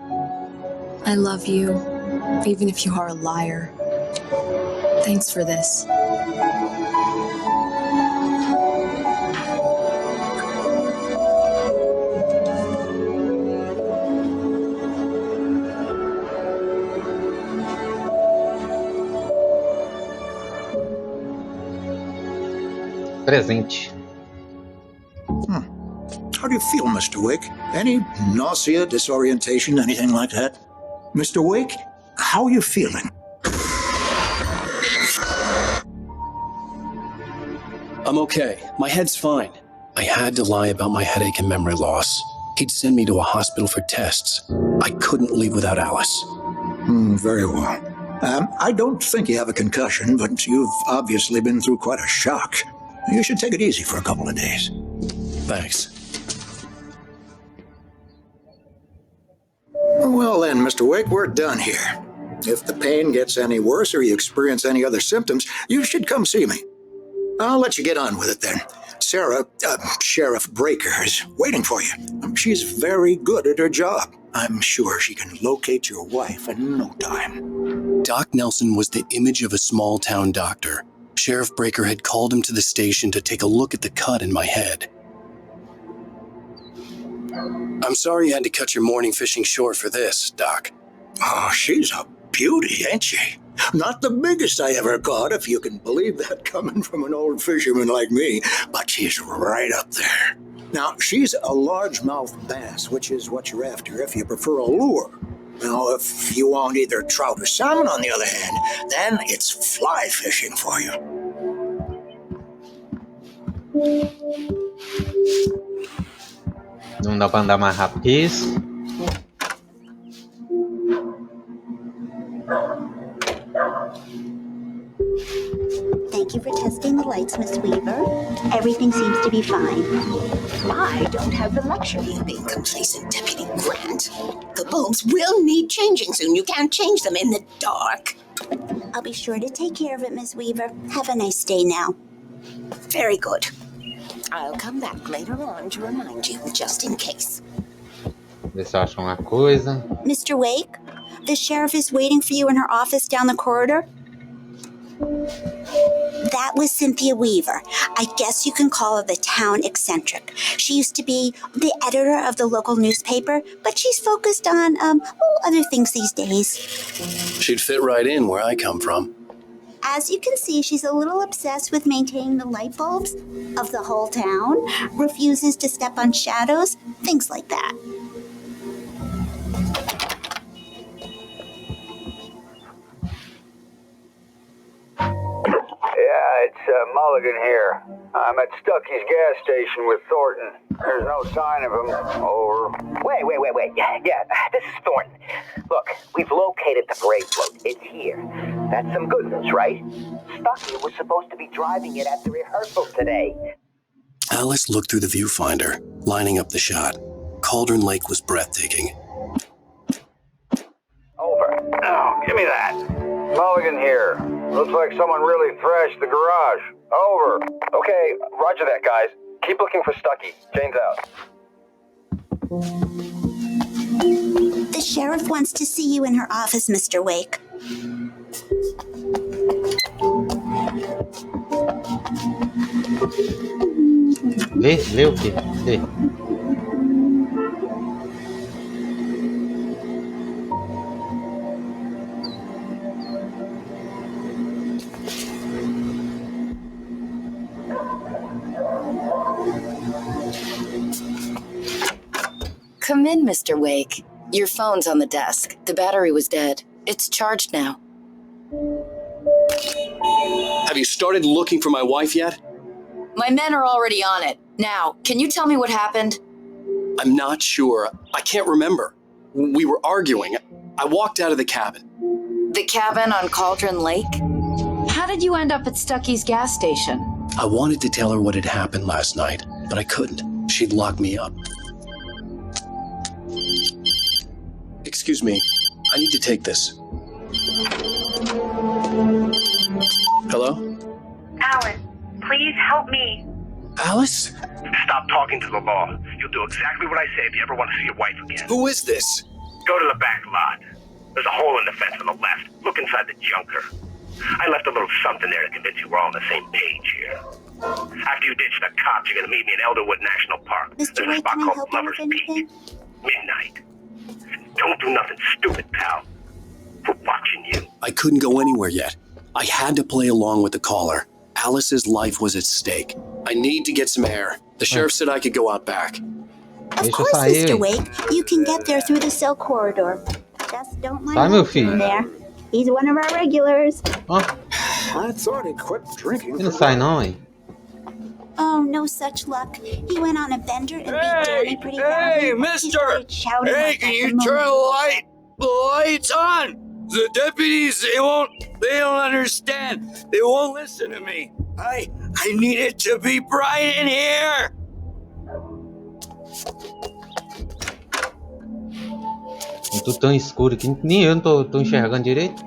I love you, even if you are a liar. Thanks for this. Presente. How do you feel, Mr. Wake? Any nausea, disorientation, anything like that? Mr. Wake, how are you feeling? I'm okay. My head's fine. I had to lie about my headache and memory loss. He'd send me to a hospital for tests. I couldn't leave without Alice. Very well. I don't think you have a concussion, but you've obviously been through quite a shock. You should take it easy for a couple of days. Thanks. Well then, Mr. Wake, we're done here. If the pain gets any worse or you experience any other symptoms, you should come see me. I'll let you get on with it then. Sarah, Sheriff Breaker, is waiting for you. She's very good at her job. I'm sure she can locate your wife in no time. Doc Nelson was the image of a small-town doctor. Sheriff Breaker had called him to the station to take a look at the cut in my head. I'm sorry you had to cut your morning fishing short for this, Doc. Oh, she's a beauty, ain't she? Not the biggest I ever caught, if you can believe that coming from an old fisherman like me, but she's right up there. Now, she's a largemouth bass, which is what you're after if you prefer a lure. Now, if you want either trout or salmon, on the other hand, then it's fly fishing for you. Não dá pra andar mais rápido que isso. Thank you for testing the lights, Miss Weaver. Everything seems to be fine. I don't have the luxury of being complacent, Deputy Grant. The bulbs will need changing soon. You can't change them in the dark. I'll be sure to take care of it, Miss Weaver. Have a nice day now. Very good. I'll come back later on to remind you, just in case. Ver se eu acho uma coisa. Mr. Wake, the sheriff is waiting for you in her office down the corridor. That was Cynthia Weaver. I guess you can call her the town eccentric. She used to be the editor of the local newspaper, but she's focused on other things these days. She'd fit right in where I come from. As you can see, she's a little obsessed with maintaining the light bulbs of the whole town, refuses to step on shadows, things like that. Yeah, it's Mulligan here. I'm at Stucky's gas station with Thornton. There's no sign of him. Over. Wait. Yeah, this is Thornton. Look, we've located the parade float. It's here. That's some good news, right? Stucky was supposed to be driving it at the rehearsal today. Alice looked through the viewfinder, lining up the shot. Cauldron Lake was breathtaking. Over. Oh, give me that. Mulligan here. Looks like someone really thrashed the garage. Over. Okay, roger that, guys. Keep looking for Stucky. Jane's out. The sheriff wants to see you in her office, Mr. Wake. Lê o quê? Lê. Come in, Mr. Wake. Your phone's on the desk. The battery was dead. It's charged now. Have you started looking for my wife yet? My men are already on it. Now, can you tell me what happened? I'm not sure. I can't remember. We were arguing. I walked out of the cabin. The cabin on Cauldron Lake? How did you end up at Stucky's gas station? I wanted to tell her what had happened last night, but I couldn't. She'd lock me up. Excuse me. I need to take this. Hello? Alan, please help me. Alice? Stop talking to the law. You'll do exactly what I say if you ever want to see your wife again. Who is this? Go to the back lot. There's a hole in the fence on the left. Look inside the junker. I left a little something there to convince you we're all on the same page here. After you ditch the cops, you're gonna meet me in Elderwood National Park. Mr. There's a Wake, spot can I called help you Lover's with anything? Peak. Midnight. Don't do nothing stupid, pal. We're watching you. I couldn't go anywhere yet. I had to play along with the caller. Alice's life was at stake. I need to get some air. The sheriff said I could go out back. Of course, Mr. Wake. You can get there through the cell corridor. Just don't mind him in there. He's one of our regulars. I thought he quit drinking. Não sai não, hein? Oh, no such luck. He went on a bender and beat Danny pretty badly. Hey, mister! Hey, can you turn the lights on? The deputies, they don't understand. They won't listen to me. I need it to be bright in here. Não tô tão escuro aqui, nem eu não tô enxergando direito.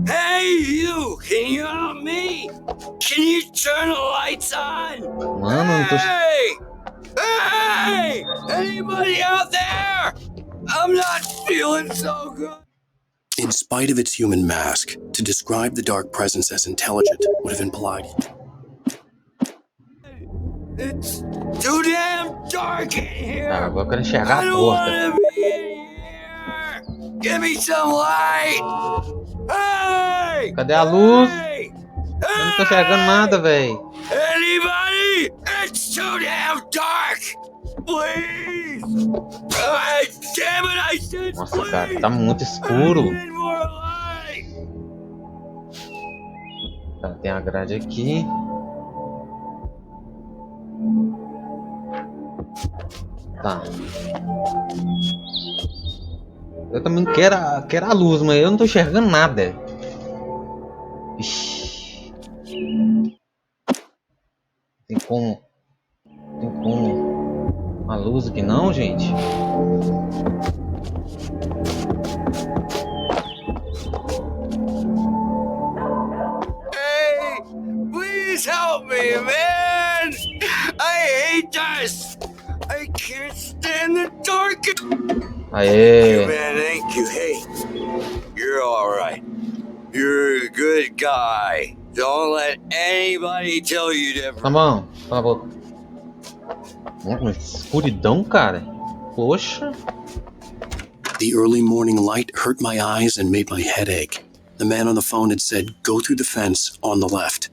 Hey, you! Can you help me? Can you turn the lights on? Mano, não tô... Hey! Anybody out there? I'm not feeling so good. In spite of its human mask, to describe the dark presence as intelligent would have implied. It's too damn dark in here. Ah, agora eu quero enxergar I a don't porta. wanna be in here. Give me some light. Hey! Cadê a luz? Eu não tô enxergando nada, velho. Anybody? It's too damn dark. Please. Damn it, I said Nossa, cara, tá muito escuro. Tá, tem a grade aqui. Tá. Eu também quero a luz, mas eu não tô enxergando nada. Ixi. Tem como uma luz aqui não, gente? Hey, please help me, man. I hate this. I can't stand the dark. Aê. Man, thank you. Hey, you're all right. You're a good guy. Don't let anybody tell you different. Tá bom, cala a boca. Escuridão, cara. Poxa. The early morning light hurt my eyes and made my head ache. The man on the phone had said, go through the fence on the left.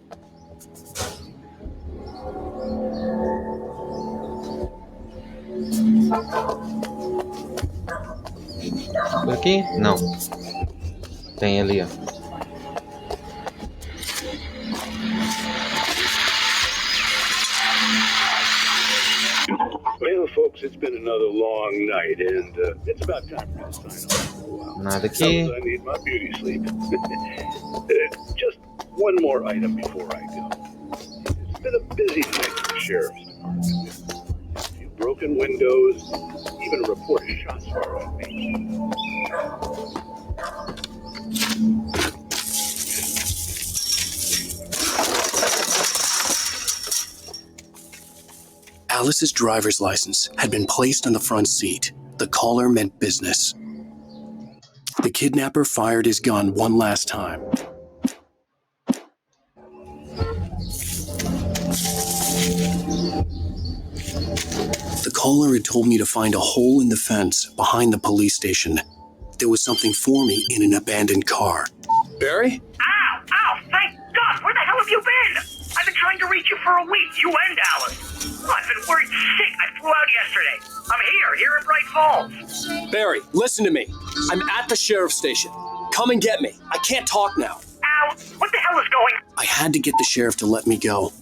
Por aqui? Não. Tem ali, ó. Well, folks, it's been another long night, and it's about time for me to sign off for a while. Nada aqui. I need my beauty sleep. Just one more item before I go. It's been a busy night for the sheriff's department. A few broken windows, even a report of shots fired at me. Alice's driver's license had been placed on the front seat. The caller meant business. The kidnapper fired his gun one last time. The caller had told me to find a hole in the fence behind the police station. There was something for me in an abandoned car. Barry? Ow! Thank God! Where the hell have you been? I've been trying to reach you for a week, you and Alice. I've been worried sick. I flew out yesterday. I'm here in Bright Falls. Barry, listen to me. I'm at the sheriff's station. Come and get me. I can't talk now. Ow! What the hell is going on? I had to get the sheriff to let me go.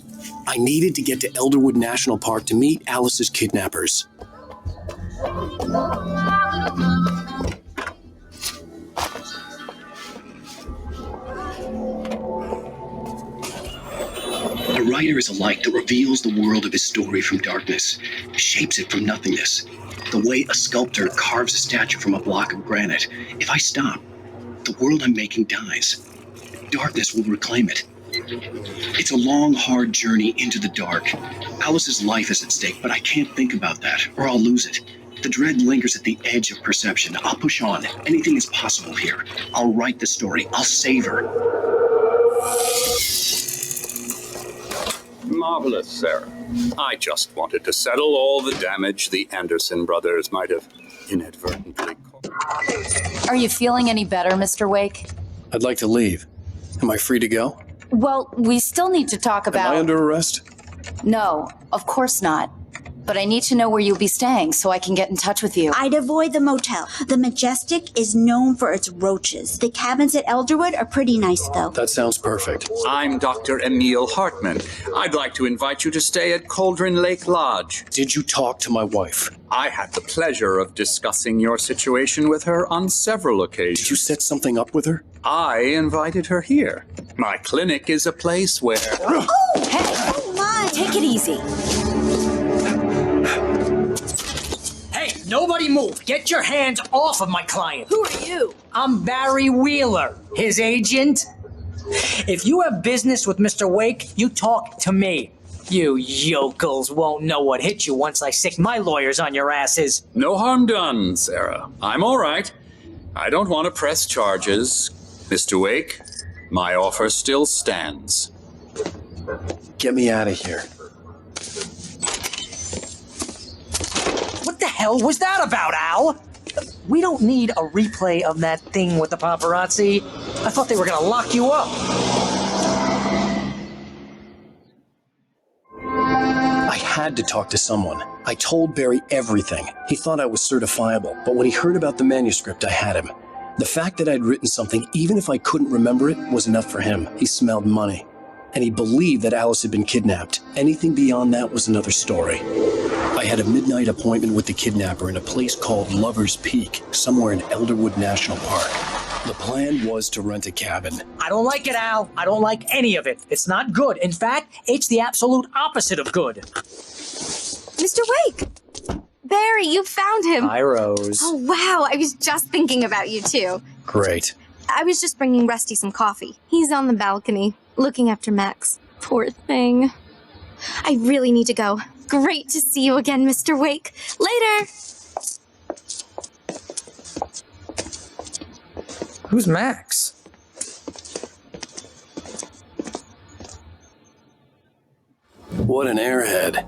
I needed to get to Elderwood National Park to meet Alice's kidnappers. A writer is a light that reveals the world of his story from darkness, shapes it from nothingness. The way a sculptor carves a statue from a block of granite. If I stop, the world I'm making dies. Darkness will reclaim it. It's a long, hard journey into the dark. Alice's life is at stake, but I can't think about that, or I'll lose it. The dread lingers at the edge of perception. I'll push on. Anything is possible here. I'll write the story. I'll save her. Marvelous, Sarah. I just wanted to settle all the damage the Anderson brothers might have inadvertently caused. Are you feeling any better, Mr. Wake? I'd like to leave. Am I free to go? Well, we still need to talk about... Am I under arrest? No, of course not. But I need to know where you'll be staying so I can get in touch with you. I'd avoid the motel. The Majestic is known for its roaches. The cabins at Elderwood are pretty nice, though. That sounds perfect. I'm Dr. Emil Hartman. I'd like to invite you to stay at Cauldron Lake Lodge. Did you talk to my wife? I had the pleasure of discussing your situation with her on several occasions. Did you set something up with her? I invited her here. My clinic is a place where... Oh, hey! Oh, my! Take it easy. Hey, nobody move. Get your hands off of my client. Who are you? I'm Barry Wheeler, his agent. If you have business with Mr. Wake, you talk to me. You yokels won't know what hit you once I sick my lawyers on your asses. No harm done, Sarah. I'm all right. I don't want to press charges. Mr. Wake, my offer still stands. Get me out of here. What the hell was that about, Al? We don't need a replay of that thing with the paparazzi. I thought they were gonna lock you up. I had to talk to someone. I told Barry everything. He thought I was certifiable, but when he heard about the manuscript, I had him. The fact that I'd written something, even if I couldn't remember it, was enough for him. He smelled money. And he believed that Alice had been kidnapped. Anything beyond that was another story. I had a midnight appointment with the kidnapper in a place called Lover's Peak, somewhere in Elderwood National Park. The plan was to rent a cabin. I don't like it, Al. I don't like any of it. It's not good. In fact, it's the absolute opposite of good. Mr. Wake! Barry, you found him. Hi, Rose. Oh, wow. I was just thinking about you, too. Great. I was just bringing Rusty some coffee. He's on the balcony, looking after Max. Poor thing. I really need to go. Great to see you again, Mr. Wake. Later! Who's Max? What an airhead.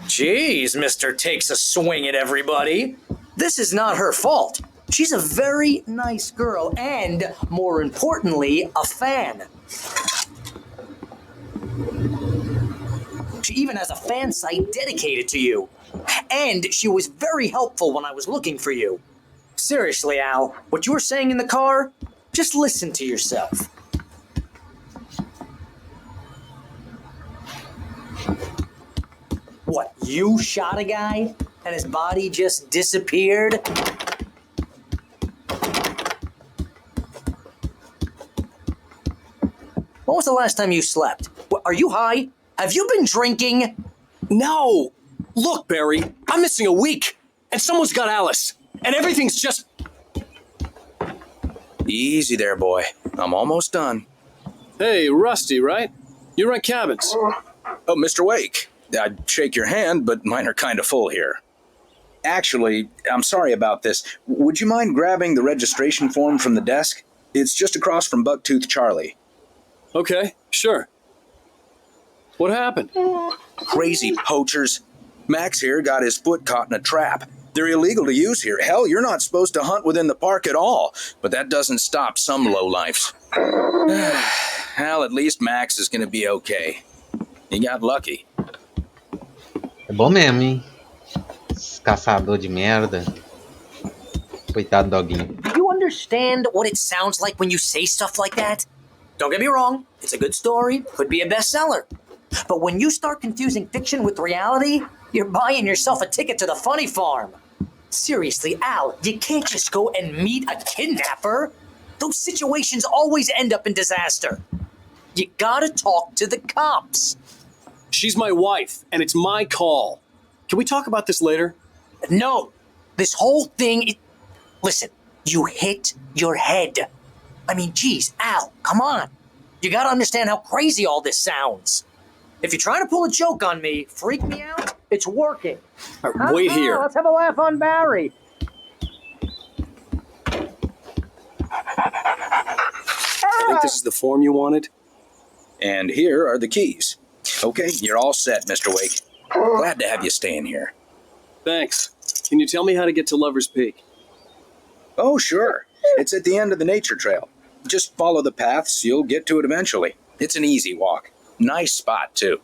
Jeez, Mr. Takes a swing at everybody. This is not her fault. She's a very nice girl and, more importantly, a fan. She even has a fan site dedicated to you. And she was very helpful when I was looking for you. Seriously, Al, what you were saying in the car, just listen to yourself. What, you shot a guy and his body just disappeared? When was the last time you slept? What, are you high? Have you been drinking? No! Look, Barry, I'm missing a week, and someone's got Alice, and everything's just... Easy there, boy. I'm almost done. Hey, Rusty, right? You rent cabins. Oh, Mr. Wake. I'd shake your hand, but mine are kind of full here. Actually, I'm sorry about this. Would you mind grabbing the registration form from the desk? It's just across from Bucktooth Charlie. Okay, sure. What happened? Crazy poachers. Max here got his foot caught in a trap. They're illegal to use here. Hell, you're not supposed to hunt within the park at all. But that doesn't stop some lowlifes. Well, at least Max is going to be okay. He got lucky. É bom mesmo, hein? Esse caçador de merda. Coitado do doguinho. Do you understand what it sounds like when you say stuff like that? Don't get me wrong, it's a good story, could be a bestseller. But when you start confusing fiction with reality, you're buying yourself a ticket to the funny farm. Seriously, Al, you can't just go and meet a kidnapper. Those situations always end up in disaster. You gotta talk to the cops. She's my wife, and it's my call. Can we talk about this later? No, this whole thing... Listen, you hit your head. I mean, geez, Al, come on. You gotta understand how crazy all this sounds. If you're trying to pull a joke on me, freak me out, it's working. All right, wait here. Let's have a laugh on Barry. I think this is the form you wanted. And here are the keys. Okay, you're all set, Mr. Wake. Glad to have you staying here. Thanks. Can you tell me how to get to Lover's Peak? Oh, sure. It's at the end of the nature trail. Just follow the paths, you'll get to it eventually. It's an easy walk. Nice spot, too.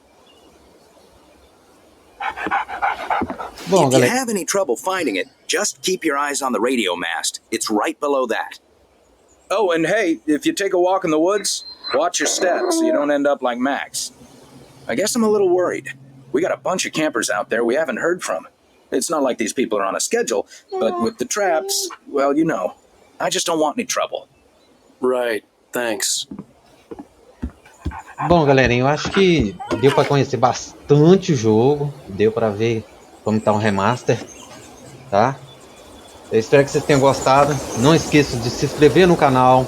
Bom, If you galera. have any trouble finding it, just keep your eyes on the radio mast. It's right below that. Oh, and hey, if you take a walk in the woods, watch your steps so you don't end up like Max. I guess I'm a little worried. We got a bunch of campers out there we haven't heard from. It's not like these people are on a schedule, but with the traps, well, you know, I just don't want any trouble. Right, thanks. Bom, galerinha, eu acho que deu para conhecer bastante o jogo, deu para ver como tá um remaster, tá? Eu espero que vocês tenham gostado. Não esqueça de se inscrever no canal,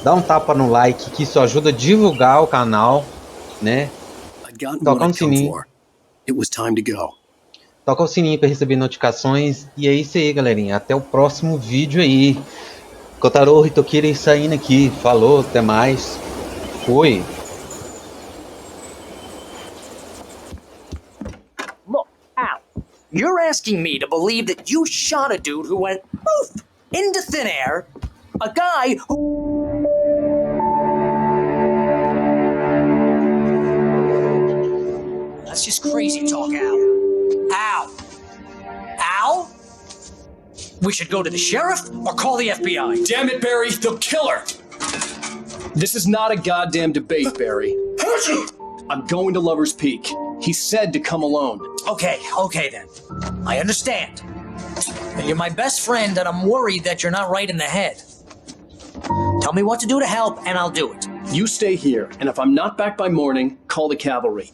dar um tapa no like, que isso ajuda a divulgar o canal, né? Tocar no sininho. It was time to go. Toca o sininho para receber notificações. E é isso aí, galerinha. Até o próximo vídeo aí. Kotaro Hitokiri saindo aqui. Falou, até mais. Fui. Look, Al, you're asking me to believe that you shot a dude who went poof into thin air, a guy who... That's just crazy talk, Al. Al? Al? We should go to the sheriff or call the FBI. Damn it, Barry, they'll kill her. This is not a goddamn debate, Barry. I'm going to Lover's Peak. He said to come alone. Okay then. I understand. And you're my best friend, and I'm worried that you're not right in the head. Tell me what to do to help, and I'll do it. You stay here, and if I'm not back by morning, call the cavalry.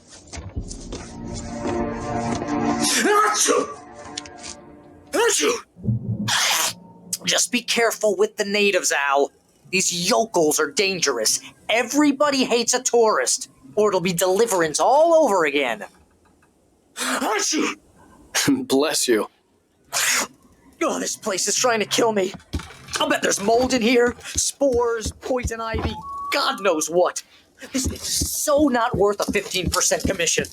Just be careful with the natives, Al. These yokels are dangerous. Everybody hates a tourist, or it'll be deliverance all over again. Bless you. Oh, this place is trying to kill me. I'll bet there's mold in here, spores, poison ivy, God knows what. This is so not worth a 15% commission.